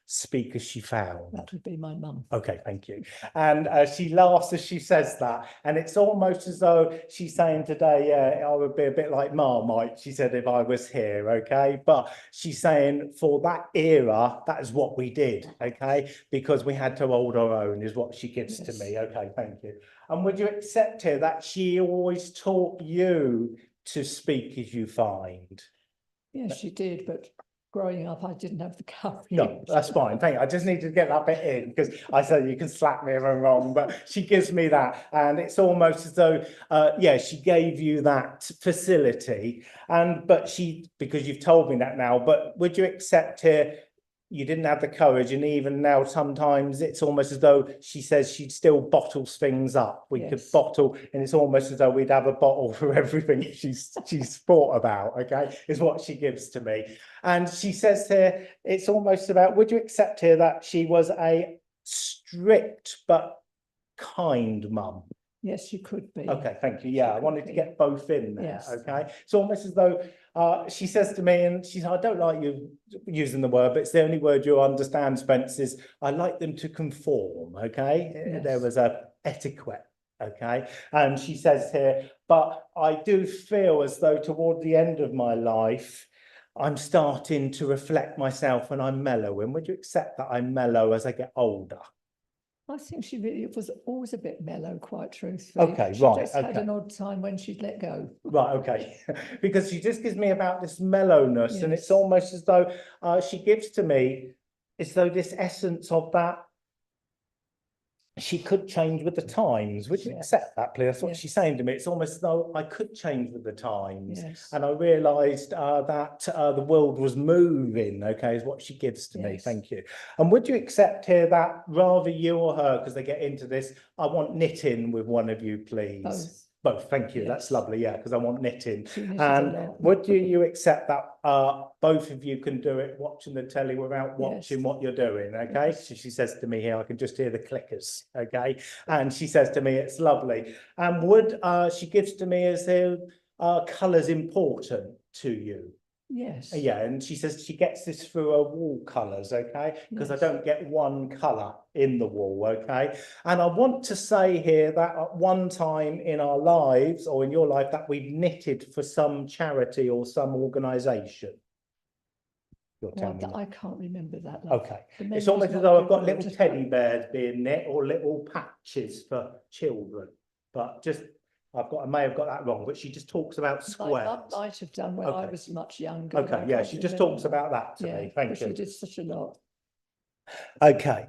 [SPEAKER 2] speak as she found.
[SPEAKER 6] That would be my mum.
[SPEAKER 2] Okay, thank you. And she laughs as she says that. And it's almost as though she's saying today, yeah, I would be a bit like Marmite, she said, if I was here, okay? But she's saying for that era, that is what we did, okay? Because we had to hold our own is what she gives to me. Okay, thank you. And would you accept here that she always taught you to speak as you find?
[SPEAKER 6] Yes, she did, but growing up, I didn't have the courage.
[SPEAKER 2] No, that's fine. Thank you. I just needed to get that bit in because I said you can slap me if I'm wrong, but she gives me that. And it's almost as though, yeah, she gave you that facility. But because you've told me that now, but would you accept here you didn't have the courage, and even now sometimes it's almost as though she says she still bottles things up. We could bottle, and it's almost as though we'd have a bottle for everything she's thought about, okay, is what she gives to me. And she says here, it's almost about, would you accept here that she was a strict but kind mum?
[SPEAKER 6] Yes, you could be.
[SPEAKER 2] Okay, thank you. Yeah, I wanted to get both in there,
[SPEAKER 6] Yes.
[SPEAKER 2] okay? It's almost as though she says to me, and she said, I don't like you using the word, but it's the only word you'll understand, Spence, is I like them to conform, okay?
[SPEAKER 6] Yes.
[SPEAKER 2] There was a etiquette, okay? And she says here, but I do feel as though toward the end of my life, I'm starting to reflect myself and I'm mellowing. Would you accept that I'm mellow as I get older?
[SPEAKER 6] I think she really was always a bit mellow, quite truthfully.
[SPEAKER 2] Okay,
[SPEAKER 6] She
[SPEAKER 2] right,
[SPEAKER 6] just had
[SPEAKER 2] okay.
[SPEAKER 6] an odd time when she'd let go.
[SPEAKER 2] Right, okay, because she just gives me about this mellowness, and it's
[SPEAKER 6] Yes.
[SPEAKER 2] almost as though she gives to me as though this essence of that she could change with the times. Would you
[SPEAKER 6] Yes.
[SPEAKER 2] accept that, please? That's what
[SPEAKER 6] Yes.
[SPEAKER 2] she's saying to me. It's almost as though I could change with the times.
[SPEAKER 6] Yes.
[SPEAKER 2] And I realised that the world was moving, okay, is what she gives to me.
[SPEAKER 6] Yes.
[SPEAKER 2] Thank you. And would you accept here that rather you or her, because they get into this, I want knitting with one of you, please?
[SPEAKER 6] Both.
[SPEAKER 2] Both, thank you.
[SPEAKER 6] Yes.
[SPEAKER 2] That's lovely, yeah, because I want knitting.
[SPEAKER 6] She knitted
[SPEAKER 2] And
[SPEAKER 6] a lot.
[SPEAKER 2] would you accept that both of you can do it watching the telly without watching what you're doing, okay?
[SPEAKER 6] Yes.
[SPEAKER 2] So she says to me here, I can just hear the clickers, okay? And she says to me, it's lovely. And would she gives to me as though colours important to you?
[SPEAKER 6] Yes.
[SPEAKER 2] Yeah, and she says she gets this through her wall colours, okay? Because I
[SPEAKER 6] Yes.
[SPEAKER 2] don't get one colour in the wall, okay? And I want to say here that at one time in our lives, or in your life, that we've knitted for some charity or some organisation. You'll tell
[SPEAKER 6] Well,
[SPEAKER 2] me.
[SPEAKER 6] I can't remember that. love.
[SPEAKER 2] Okay,
[SPEAKER 6] The
[SPEAKER 2] it's
[SPEAKER 6] memory's
[SPEAKER 2] almost as
[SPEAKER 6] not
[SPEAKER 2] though
[SPEAKER 6] very
[SPEAKER 2] I've got
[SPEAKER 6] good.
[SPEAKER 2] little teddy bears being knit or little patches for children, but just I may have got that wrong, but she just talks about
[SPEAKER 6] My mum
[SPEAKER 2] squares.
[SPEAKER 6] might have done when I
[SPEAKER 2] Okay.
[SPEAKER 6] was much younger. but I
[SPEAKER 2] Okay, yeah,
[SPEAKER 6] can't
[SPEAKER 2] she just
[SPEAKER 6] remember
[SPEAKER 2] talks
[SPEAKER 6] now.
[SPEAKER 2] about that to
[SPEAKER 6] Yeah,
[SPEAKER 2] me. Thank
[SPEAKER 6] because
[SPEAKER 2] you.
[SPEAKER 6] she did such a lot.
[SPEAKER 2] Okay.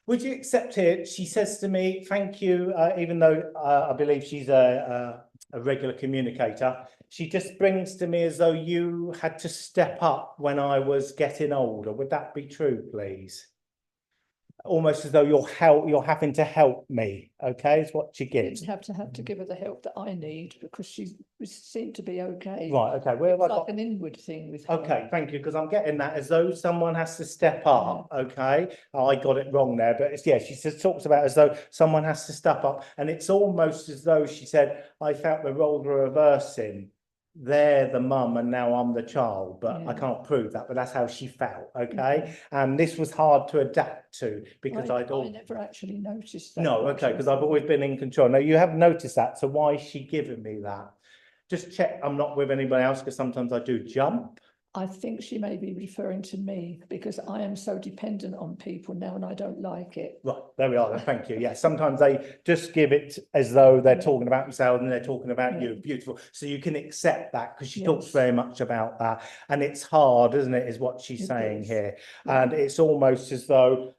[SPEAKER 2] Would you accept it? She says to me, thank you, even though I believe she's a regular communicator. She just brings to me as though you had to step up when I was getting older. Would that be true, please? Almost as though you're having to help me, okay, is what she gives.
[SPEAKER 6] Didn't have to give her the help that I need because she seemed to be okay.
[SPEAKER 2] Right, okay, where have I
[SPEAKER 6] It's like
[SPEAKER 2] got?
[SPEAKER 6] an inward thing with her.
[SPEAKER 2] Okay, thank you, because I'm getting that as though someone has to step up, okay? I got it wrong there, but it's, yeah, she just talks about as though someone has to step up, and it's almost as though she said, I felt the roles were reversing. They're the mum and now I'm the child, but I
[SPEAKER 6] Yeah.
[SPEAKER 2] can't prove that, but that's how she felt, okay? And this was hard to adapt to because
[SPEAKER 6] I
[SPEAKER 2] I
[SPEAKER 6] never actually noticed that.
[SPEAKER 2] no,
[SPEAKER 6] when
[SPEAKER 2] okay,
[SPEAKER 6] she
[SPEAKER 2] because
[SPEAKER 6] was
[SPEAKER 2] I've always been in control. Now you have noticed that, so why is she giving me that? just check I'm not with anybody else, because sometimes I do jump.
[SPEAKER 6] I think she may be referring to me because I am so dependent on people now and I don't like it.
[SPEAKER 2] Right, there we are, then, thank you. Yeah, sometimes they just give it as though they're
[SPEAKER 6] Yeah.
[SPEAKER 2] talking about themselves and they're talking about
[SPEAKER 6] Yeah.
[SPEAKER 2] you. Beautiful. So you can accept that, because she talks
[SPEAKER 6] Yes.
[SPEAKER 2] very much about that. And it's hard, isn't it, is what she's
[SPEAKER 6] It
[SPEAKER 2] saying
[SPEAKER 6] is.
[SPEAKER 2] here.
[SPEAKER 6] Yeah.
[SPEAKER 2] And it's almost as though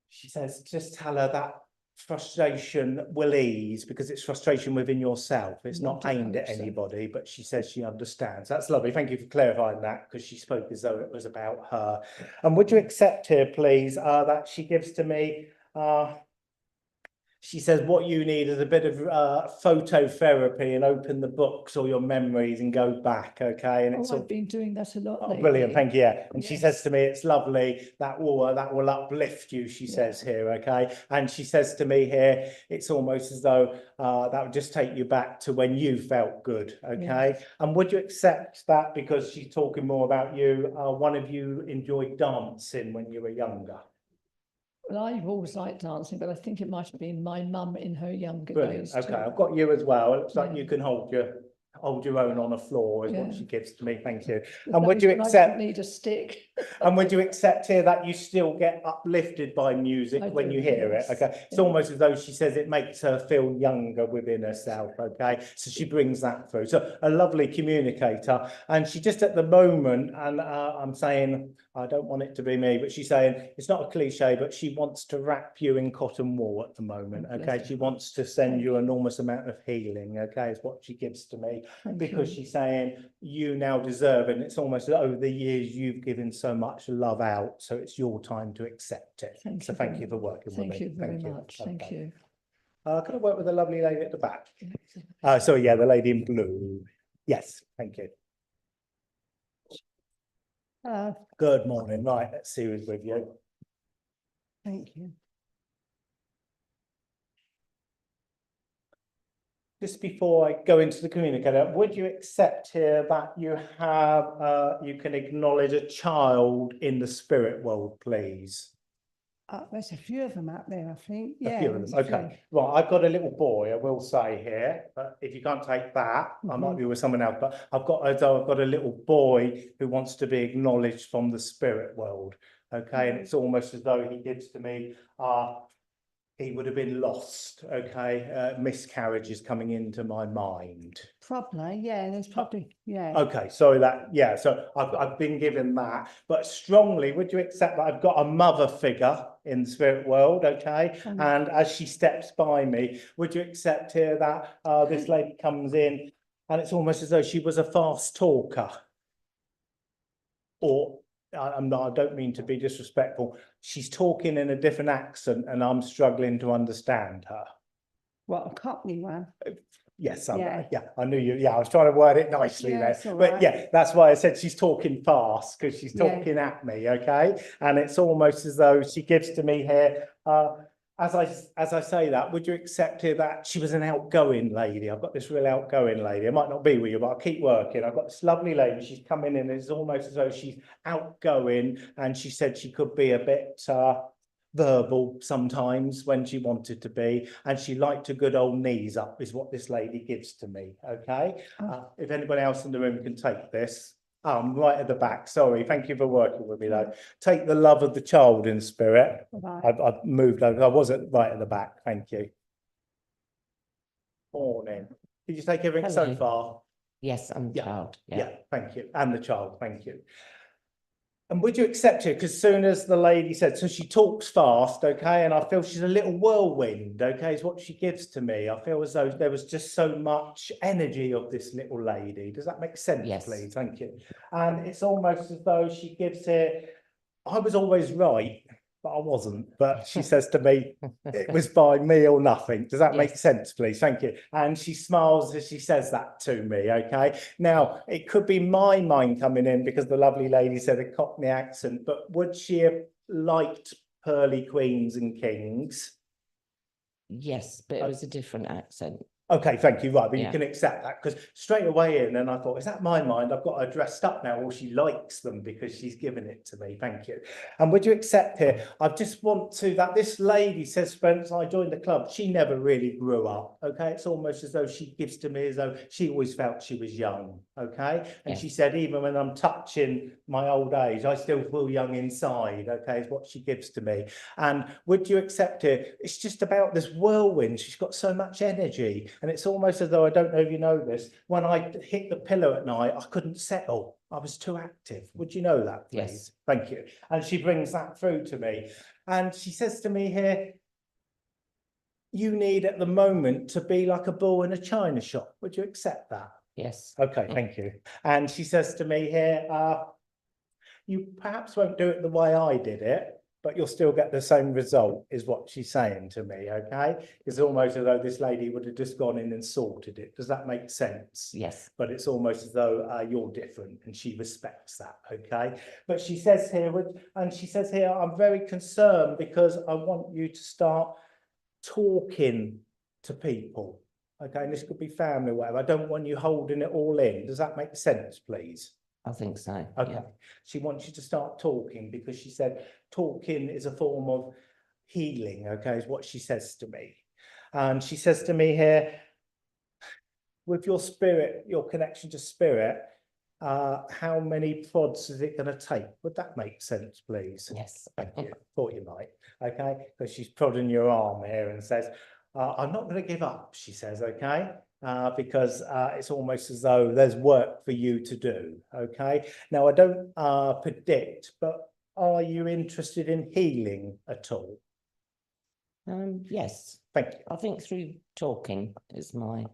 [SPEAKER 2] she says, just tell her that frustration will ease, because it's frustration within yourself. It's
[SPEAKER 6] Yeah, I
[SPEAKER 2] not
[SPEAKER 6] do
[SPEAKER 2] aimed
[SPEAKER 6] hope
[SPEAKER 2] at
[SPEAKER 6] so.
[SPEAKER 2] anybody, but she says she understands. That's lovely. Thank you for clarifying that, because she spoke as though it was about her. And would you accept here, please, that she gives to me, she says what you need is a bit of phototherapy, and open the books or your memories and go back, okay? And it's
[SPEAKER 6] Oh,
[SPEAKER 2] all
[SPEAKER 6] I've been doing that a lot
[SPEAKER 2] oh,
[SPEAKER 6] lately.
[SPEAKER 2] brilliant, thank you. Yeah. And she
[SPEAKER 6] Yes.
[SPEAKER 2] says to me, it's lovely, that will uplift you, she says here, okay? And she says to me here, it's almost as though that would just take you back to when you felt good, okay? And would you accept that, because she's talking more about you, one of you enjoyed dancing when you were younger?
[SPEAKER 6] Well, I've always liked dancing, but I think it might have been my mum in her younger
[SPEAKER 2] Brilliant,
[SPEAKER 6] days
[SPEAKER 2] okay,
[SPEAKER 6] too.
[SPEAKER 2] I've got you as well. It looks like
[SPEAKER 6] Yeah.
[SPEAKER 2] you can hold your own on the floor, is what
[SPEAKER 6] Yeah.
[SPEAKER 2] she gives to me, thank you.
[SPEAKER 6] But
[SPEAKER 2] And would
[SPEAKER 6] those
[SPEAKER 2] you
[SPEAKER 6] when I didn't
[SPEAKER 2] accept,
[SPEAKER 6] need a stick.
[SPEAKER 2] and would you accept here that you still get uplifted by music
[SPEAKER 6] I
[SPEAKER 2] when
[SPEAKER 6] do,
[SPEAKER 2] you hear it?
[SPEAKER 6] yes.
[SPEAKER 2] Okay, it's
[SPEAKER 6] Yeah.
[SPEAKER 2] almost as though she says it makes her feel younger within herself, okay? So she brings that through. So a lovely communicator, and she just at the moment, and I'm saying, I don't want it to be me, but she's saying, it's not a cliche, but she wants to wrap you in cotton wool at the moment,
[SPEAKER 6] Oh, bless
[SPEAKER 2] okay?
[SPEAKER 6] her.
[SPEAKER 2] She wants to send
[SPEAKER 6] Thank
[SPEAKER 2] you an enormous amount of healing, okay, is what she gives to me.
[SPEAKER 6] Thank
[SPEAKER 2] Because
[SPEAKER 6] you.
[SPEAKER 2] she's saying you now deserve it. And it's almost over the years you've given so much love out, so it's your time to accept it. So thank you for working with me.
[SPEAKER 6] Thank you very much. Thank
[SPEAKER 2] Okay.
[SPEAKER 6] you.
[SPEAKER 2] Can I work with the lovely lady at the back? So yeah, the lady in blue. Yes, thank you. Good morning. Right, let's see who's with you.
[SPEAKER 7] Thank you.
[SPEAKER 2] Just before I go into the communicator, would you accept here that you have, you can acknowledge a child in the spirit world, please?
[SPEAKER 7] There's a few of them out there, I think.
[SPEAKER 2] A
[SPEAKER 7] Yeah,
[SPEAKER 2] few of
[SPEAKER 7] there's
[SPEAKER 2] them,
[SPEAKER 7] a few.
[SPEAKER 2] okay. Right, I've got a little boy, I will say here, but if you can't take that, I might be with someone else, but I've got a little boy who wants to be acknowledged from the spirit world, okay? And it's almost as though he gives to me, he would have been lost, okay? Miscarriages coming into my mind.
[SPEAKER 7] Probably, yeah, there's probably, yeah.
[SPEAKER 2] Okay, sorry that, yeah, so I've been given that, but strongly, would you accept that I've got a mother figure in the spirit world, okay? And as she steps by me, would you accept here that this lady comes in and it's almost as though she was a fast talker? Or, I don't mean to be disrespectful, she's talking in a different accent and I'm struggling to understand her.
[SPEAKER 7] What, a Cockney one?
[SPEAKER 2] Yes,
[SPEAKER 7] Yeah.
[SPEAKER 2] I knew you. Yeah, I was trying to word it nicely
[SPEAKER 7] Yeah,
[SPEAKER 2] there.
[SPEAKER 7] it's all
[SPEAKER 2] But
[SPEAKER 7] right.
[SPEAKER 2] yeah, that's why I said she's talking fast, because she's
[SPEAKER 7] Yeah.
[SPEAKER 2] talking at me, okay? And it's almost as though she gives to me here, as I say that, would you accept here that she was an outgoing lady? I've got this real outgoing lady. I might not be with you, but I'll keep working. I've got this lovely lady. She's coming in and it's almost as though she's outgoing, and she said she could be a bit verbal sometimes when she wanted to be, and she liked a good old knees up is what this lady gives to me, okay? If anybody else in the room can take this. I'm right at the back, sorry, thank you for working with me though. Take the love of the child in spirit.
[SPEAKER 7] Right.
[SPEAKER 2] I've moved over, I wasn't right at the back, thank you. Morning. Did you take everything so
[SPEAKER 8] Hello.
[SPEAKER 2] far?
[SPEAKER 8] Yes, I'm the
[SPEAKER 2] Yeah.
[SPEAKER 8] child.
[SPEAKER 2] Yeah, thank you, and the child, thank you. And would you accept it? Because soon as the lady said, so she talks fast, okay, and I feel she's a little whirlwind, okay, is what she gives to me. I feel as though there was just so much energy of this little lady. Does that make sense,
[SPEAKER 8] Yes.
[SPEAKER 2] please? Thank you. And it's almost as though she gives it, I was always right, but I wasn't. But she says to me, it was by me or nothing. Does that make
[SPEAKER 8] Yes.
[SPEAKER 2] sense, please? Thank you. And she smiles as she says that to me, okay? Now, it could be my mind coming in because the lovely lady said a Cockney accent, but would she have liked pearly queens and kings?
[SPEAKER 8] Yes, but it was a different accent.
[SPEAKER 2] Okay, thank you. Right, but you
[SPEAKER 8] Yeah.
[SPEAKER 2] can accept that because straight away in, and I thought, is that my mind? I've got her dressed up now, or she likes them because she's given it to me. Thank you. And would you accept here? I just want to that this lady says, Spence, I joined the club. She never really grew up. Okay, it's almost as though she gives to me as though she always felt she was young. Okay, and she
[SPEAKER 8] Yes.
[SPEAKER 2] said, even when I'm touching my old age, I still feel young inside. Okay, is what she gives to me. And would you accept it? It's just about this whirlwind. She's got so much energy. And it's almost as though, I don't know if you know this, when I hit the pillow at night, I couldn't settle. I was too active. Would you know that, please?
[SPEAKER 8] Yes.
[SPEAKER 2] Thank you. And she brings that through to me. And she says to me here, you need at the moment to be like a bull in a china shop. Would you accept that?
[SPEAKER 8] Yes.
[SPEAKER 2] Okay, thank you. And she says to me here, you perhaps won't do it the way I did it, but you'll still get the same result, is what she's saying to me, okay? It's almost as though this lady would have just gone in and sorted it. Does that make sense?
[SPEAKER 8] Yes.
[SPEAKER 2] But it's almost as though you're different and she respects that, okay? But she says here, I'm very concerned because I want you to start talking to people, okay? And this could be family or whatever. I don't want you holding it all in. Does that make sense, please?
[SPEAKER 8] I think so.
[SPEAKER 2] Okay,
[SPEAKER 8] Yeah.
[SPEAKER 2] she wants you to start talking because she said talking is a form of healing, okay, is what she says to me. And she says to me here, with your spirit, your connection to spirit, how many prods is it going to take? Would that make sense, please?
[SPEAKER 8] Yes.
[SPEAKER 2] Thank you. Thought you might, okay, because she's prodding your arm here and says, I'm not going to give up, she says, okay? Because it's almost as though there's work for you to do, okay? Now, I don't predict, but are you interested in healing at all?
[SPEAKER 8] Yes.
[SPEAKER 2] Thank you.
[SPEAKER 8] I think through talking is my.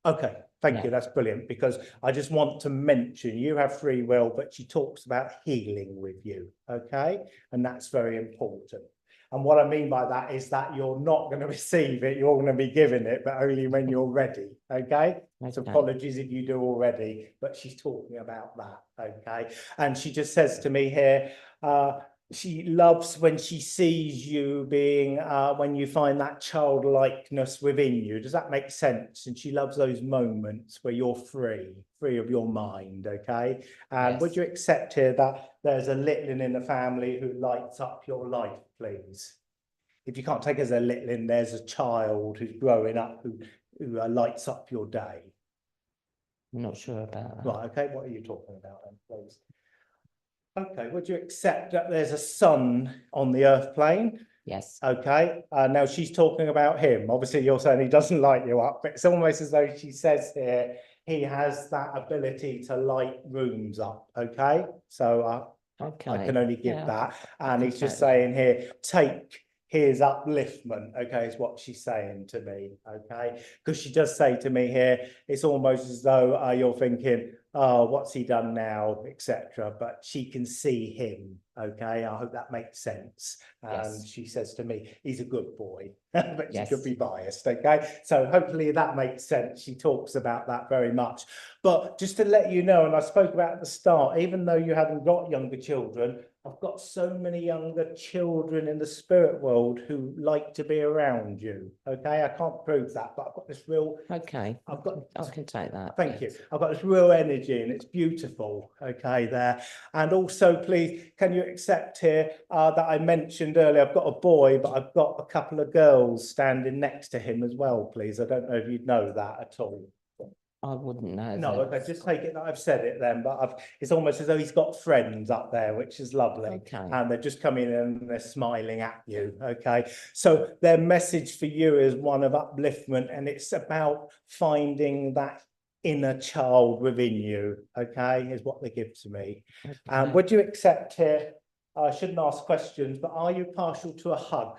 [SPEAKER 2] Okay, thank
[SPEAKER 8] Yeah.
[SPEAKER 2] you. That's brilliant because I just want to mention you have free will, but she talks about healing with you, okay? And that's very important. And what I mean by that is that you're not going to receive it, you're going to be given it, but only when you're ready, okay? So
[SPEAKER 8] Okay.
[SPEAKER 2] apologies if you do already, but she's talking about that, okay? And she just says to me here, she loves when she sees you being, when you find that childlikeness within you. Does that make sense? And she loves those moments where you're free of your mind, okay? And would
[SPEAKER 8] Yes.
[SPEAKER 2] you accept here that there's a littling in the family who lights up your life, please? If you can't take it as a littling, there's a child who's growing up who lights up your day.
[SPEAKER 8] I'm not sure about that.
[SPEAKER 2] Right, okay, what are you talking about then, please? Okay, would you accept that there's a sun on the earth plane?
[SPEAKER 8] Yes.
[SPEAKER 2] Okay, now she's talking about him. Obviously, you're saying he doesn't light you up, but it's almost as though she says here, he has that ability to light rooms up, okay? So
[SPEAKER 8] Okay.
[SPEAKER 2] I can only give
[SPEAKER 8] Yeah.
[SPEAKER 2] that.
[SPEAKER 8] I
[SPEAKER 2] And
[SPEAKER 8] can
[SPEAKER 2] he's just
[SPEAKER 8] take that.
[SPEAKER 2] saying here, take his upliftment, okay, is what she's saying to me, okay? Because she does say to me here, it's almost as though you're thinking, oh, what's he done now, etc. But she can see him, okay? I hope that makes sense. And
[SPEAKER 8] Yes.
[SPEAKER 2] she says to me, he's a good boy, but she
[SPEAKER 8] Yes.
[SPEAKER 2] could be biased, okay? So hopefully that makes sense. She talks about that very much. But just to let you know, and I spoke about at the start, even though you haven't got younger children, I've got so many younger children in the spirit world who like to be around you, okay? I can't prove that, but I've got this real,
[SPEAKER 8] Okay.
[SPEAKER 2] I've got,
[SPEAKER 8] I can take that.
[SPEAKER 2] thank you.
[SPEAKER 8] yes.
[SPEAKER 2] I've got this real energy and it's beautiful, okay, there. And also, please, can you accept here that I mentioned earlier, I've got a boy, but I've got a couple of girls standing next to him as well, please. I don't know if you'd know that at all.
[SPEAKER 8] I wouldn't know.
[SPEAKER 2] No,
[SPEAKER 8] that.
[SPEAKER 2] okay, just take it that I've said it then, but it's almost as though he's got friends up there, which is lovely.
[SPEAKER 8] Okay.
[SPEAKER 2] And they're just coming in and they're smiling at you, okay? So their message for you is one of upliftment, and it's about finding that inner child within you, okay, is what they give to me.
[SPEAKER 8] Okay.
[SPEAKER 2] Would you accept here, I shouldn't ask questions, but are you partial to a hug?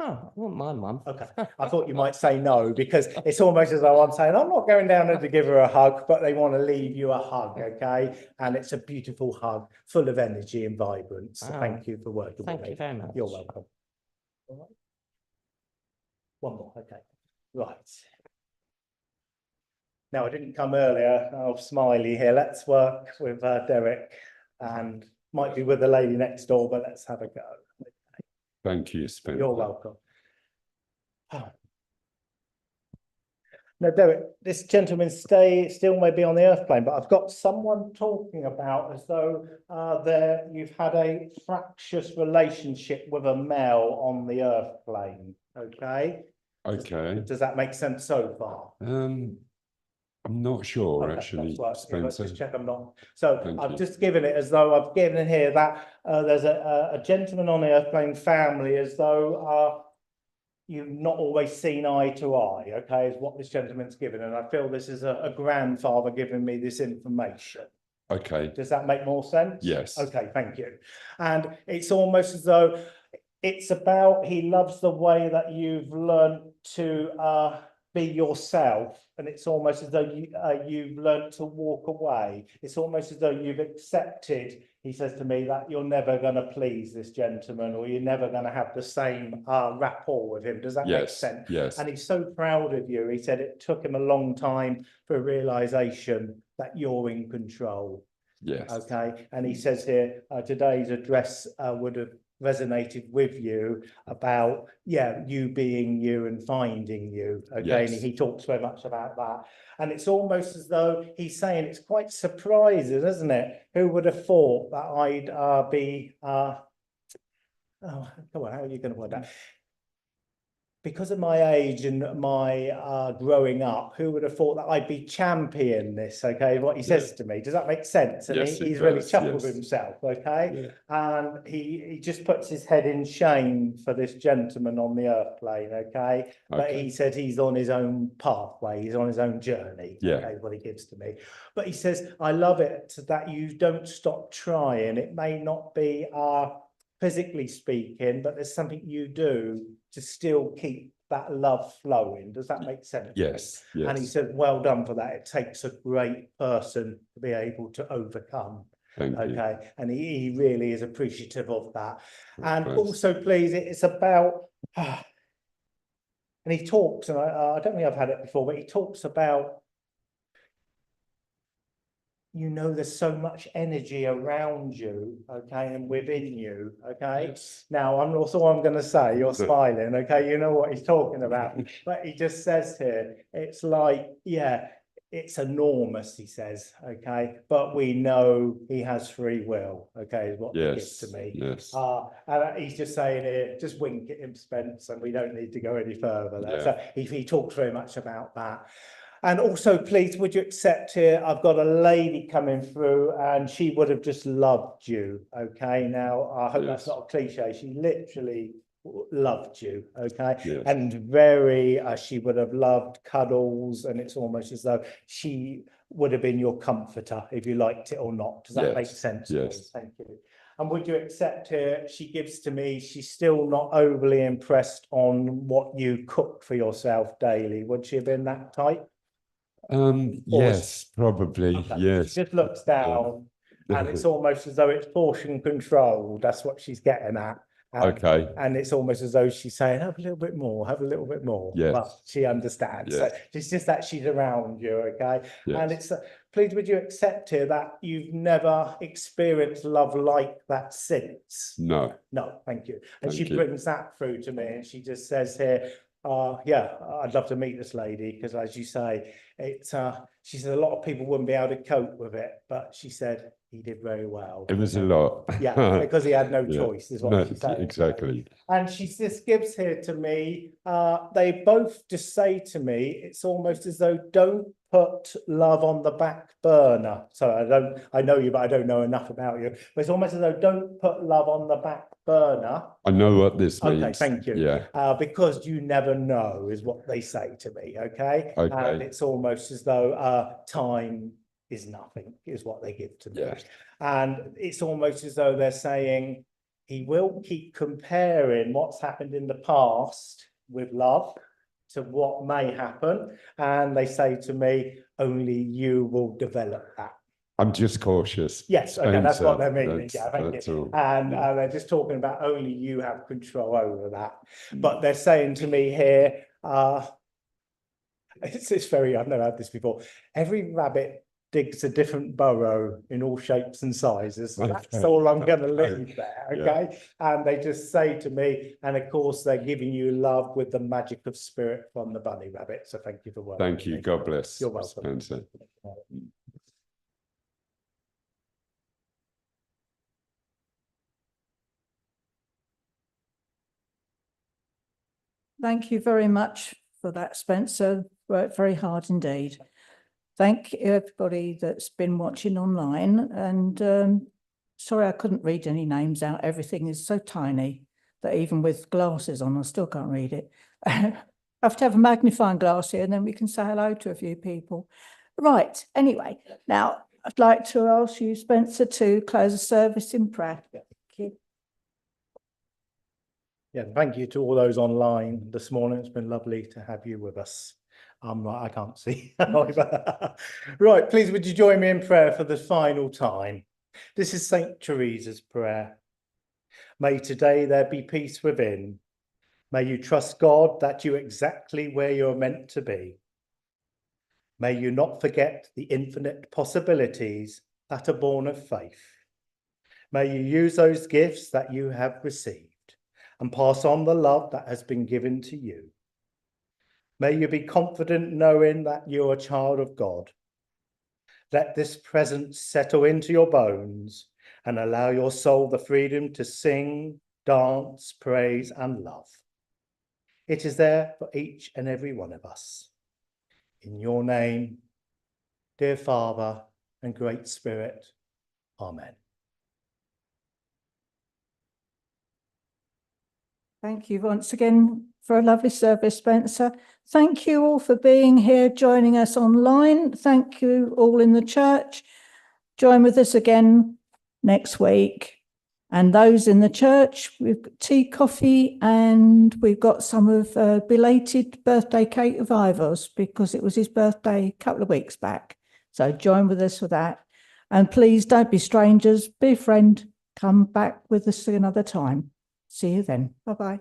[SPEAKER 8] Oh, I wouldn't mind, Mum.
[SPEAKER 2] Okay, I thought you might say no, because it's almost as though I'm saying, I'm not going down there to give her a hug, but they want to leave you a hug, okay? And it's a beautiful hug, full of energy and vibrance. So
[SPEAKER 8] Oh,
[SPEAKER 2] thank you for working with
[SPEAKER 8] Thank
[SPEAKER 2] me.
[SPEAKER 8] you very much.
[SPEAKER 2] You're welcome. All right. One more, okay. Right. Now, I didn't come earlier. Oh, Smiley here. Let's work with Derek, and might be with the lady next door, but let's have a go.
[SPEAKER 9] Thank you, Spencer.
[SPEAKER 2] You're welcome. No, Derek, this gentleman still may be on the earth plane, but I've got someone talking about as though you've had a fractious relationship with a male on the earth plane. Okay.
[SPEAKER 9] Okay.
[SPEAKER 2] Does that make sense so far?
[SPEAKER 9] I'm not sure,
[SPEAKER 2] Okay,
[SPEAKER 9] actually,
[SPEAKER 2] that's right. Yeah, let's
[SPEAKER 9] Spencer.
[SPEAKER 2] just check I'm not. So
[SPEAKER 9] Thank
[SPEAKER 2] I've
[SPEAKER 9] you.
[SPEAKER 2] just given it as though I've given it here that there's a gentleman on the earthplane family as though you've not always seen eye to eye, okay, is what this gentleman's given. And I feel this is a grandfather giving me this information.
[SPEAKER 9] Okay.
[SPEAKER 2] Does that make more sense?
[SPEAKER 9] Yes.
[SPEAKER 2] Okay, thank you. And it's almost as though it's about he loves the way that you've learned to be yourself, and it's almost as though you've learned to walk away. It's almost as though you've accepted, he says to me, that you're never going to please this gentleman, or you're never going to have the same rapport with him. Does that make sense?
[SPEAKER 9] Yes.
[SPEAKER 2] And he's so proud of you. He said it took him a long time for a realization that you're in control.
[SPEAKER 9] Yes.
[SPEAKER 2] Okay. And he says here, today's address would have resonated with you about, you being you and finding you. Okay.
[SPEAKER 9] Yes.
[SPEAKER 2] And he talks very much about that. And it's almost as though he's saying it's quite surprising, isn't it? Who would have thought that I'd be, oh, come on, how are you going to word that? Because of my age and my growing up, who would have thought that I'd be champion this, okay, what he says to me. Does that make sense? And
[SPEAKER 9] Yes, it
[SPEAKER 2] he's really
[SPEAKER 9] does,
[SPEAKER 2] chuffled
[SPEAKER 9] yes.
[SPEAKER 2] with himself, okay?
[SPEAKER 9] Yeah.
[SPEAKER 2] And he just puts his head in shame for this gentleman on the earth plane, okay? But
[SPEAKER 9] Okay.
[SPEAKER 2] he said he's on his own pathway, he's on his own journey,
[SPEAKER 9] Yeah.
[SPEAKER 2] okay, what he gives to me. But he says, I love it that you don't stop trying. It may not be physically speaking, but there's something you do to still keep that love flowing. Does that make sense?
[SPEAKER 9] Yes. Yes.
[SPEAKER 2] And he said, well done for that. It takes a great person to be able to overcome.
[SPEAKER 9] Thank you.
[SPEAKER 2] Okay. And he really is appreciative of that. And
[SPEAKER 9] Thanks.
[SPEAKER 2] also, please, it's about, and he talks, and I don't think I've had it before, but he talks about, there's so much energy around you, okay, and within you, okay.
[SPEAKER 9] Yes.
[SPEAKER 2] Now, I'm going to say, you're smiling, okay, you know what he's talking about, but he just says here, it's like, it's enormous, he says, okay, but we know he has free will, okay, is what he gives to me.
[SPEAKER 9] Yes.
[SPEAKER 2] And he's just saying here, just wink at him, Spence, and we don't need to go any further there.
[SPEAKER 9] Yeah.
[SPEAKER 2] So he talks very much about that. And also, please, would you accept here, I've got a lady coming through and she would have just loved you, okay? Now, I hope that's
[SPEAKER 9] Yes.
[SPEAKER 2] not a cliche. She literally loved you, okay?
[SPEAKER 9] Yes.
[SPEAKER 2] And very, she would have loved cuddles, and it's almost as though she would have been your comforter, if you liked it or not. Does that
[SPEAKER 9] Yes.
[SPEAKER 2] make sense?
[SPEAKER 9] Yes.
[SPEAKER 2] Please? Thank you. And would you accept here, she gives to me, she's still not overly impressed on what you cook for yourself daily. Would she have been that type?
[SPEAKER 9] Yes, probably.
[SPEAKER 2] Okay.
[SPEAKER 9] Yes.
[SPEAKER 2] She just looks down and it's almost as though it's portion control. That's what she's getting at.
[SPEAKER 9] Okay.
[SPEAKER 2] And it's almost as though she's saying, have a little bit more, have a little bit more.
[SPEAKER 9] Yes.
[SPEAKER 2] But she understands. So
[SPEAKER 9] Yes.
[SPEAKER 2] it's just that she's around you, okay?
[SPEAKER 9] Yes.
[SPEAKER 2] And it's, please, would you accept here that you've never experienced love like that since?
[SPEAKER 9] No.
[SPEAKER 2] No, thank you. And
[SPEAKER 9] Thank
[SPEAKER 2] she
[SPEAKER 9] you.
[SPEAKER 2] brings that through to me, and she just says here, I'd love to meet this lady, because as you say, it's she said a lot of people wouldn't be able to cope with it, but she said he did very well.
[SPEAKER 9] It was a lot.
[SPEAKER 2] Yeah, because he had no
[SPEAKER 9] Yeah.
[SPEAKER 2] choice, is what
[SPEAKER 9] No,
[SPEAKER 2] she's saying.
[SPEAKER 9] exactly.
[SPEAKER 2] And she just gives here to me, they both just say to me, it's almost as though don't put love on the back burner. So I know you, but I don't know enough about you. But it's almost as though don't put love on the back burner.
[SPEAKER 9] I know what this means.
[SPEAKER 2] Okay, thank you.
[SPEAKER 9] Yeah.
[SPEAKER 2] Because you never know is what they say to me, okay?
[SPEAKER 9] Okay.
[SPEAKER 2] And it's almost as though time is nothing, is what they give to me.
[SPEAKER 9] Yeah.
[SPEAKER 2] And it's almost as though they're saying, he will keep comparing what's happened in the past with love to what may happen. And they say to me, only you will develop that.
[SPEAKER 9] I'm just cautious.
[SPEAKER 2] Yes, okay, that's what they're
[SPEAKER 9] Spencer.
[SPEAKER 2] meaning. Yeah, thank
[SPEAKER 9] That's
[SPEAKER 2] you.
[SPEAKER 9] all.
[SPEAKER 2] And
[SPEAKER 9] Yeah.
[SPEAKER 2] they're just talking about only you have control over that. But they're saying to me here, it's very, I've never had this before. Every rabbit digs a different burrow in all shapes and sizes. So that's
[SPEAKER 9] Okay.
[SPEAKER 2] all I'm going to leave there,
[SPEAKER 9] Yeah.
[SPEAKER 2] okay? And they just say to me, and of course they're giving you love with the magic of spirit from the bunny rabbit. So thank you for working.
[SPEAKER 9] Thank you. God bless.
[SPEAKER 2] You're welcome.
[SPEAKER 9] Spencer.
[SPEAKER 1] Thank you very much for that, Spencer. Worked very hard indeed. Thank you, everybody that's been watching online. And sorry, I couldn't read any names out. Everything is so tiny that even with glasses on, I still can't read it. I have to have a magnifying glass here and then we can say hello to a few people. Right, anyway, now I'd like to ask you, Spencer, to close the service in prayer. Thank you.
[SPEAKER 2] Yeah, thank you to all those online this morning. It's been lovely to have you with us. Right, I can't see. Right, please would you join me in prayer for the final time? This is Saint Teresa's prayer. May today there be peace within. May you trust God that you're exactly where you're meant to be. May you not forget the infinite possibilities that are born of faith. May you use those gifts that you have received and pass on the love that has been given to you. May you be confident knowing that you're a child of God. Let this presence settle into your bones and allow your soul the freedom to sing, dance, praise, and love. It is there for each and every one of us. In your name, dear Father and Great Spirit, Amen.
[SPEAKER 1] Thank you once again for a lovely service, Spencer. Thank you all for being here, joining us online. Thank you all in the church. Join with us again next week. And those in the church, we've got tea, coffee, and we've got some of belated birthday cake of Ivor's because it was his birthday a couple of weeks back. So join with us for that. And please don't be strangers, be a friend. Come back with us another time. See you then. Bye-bye.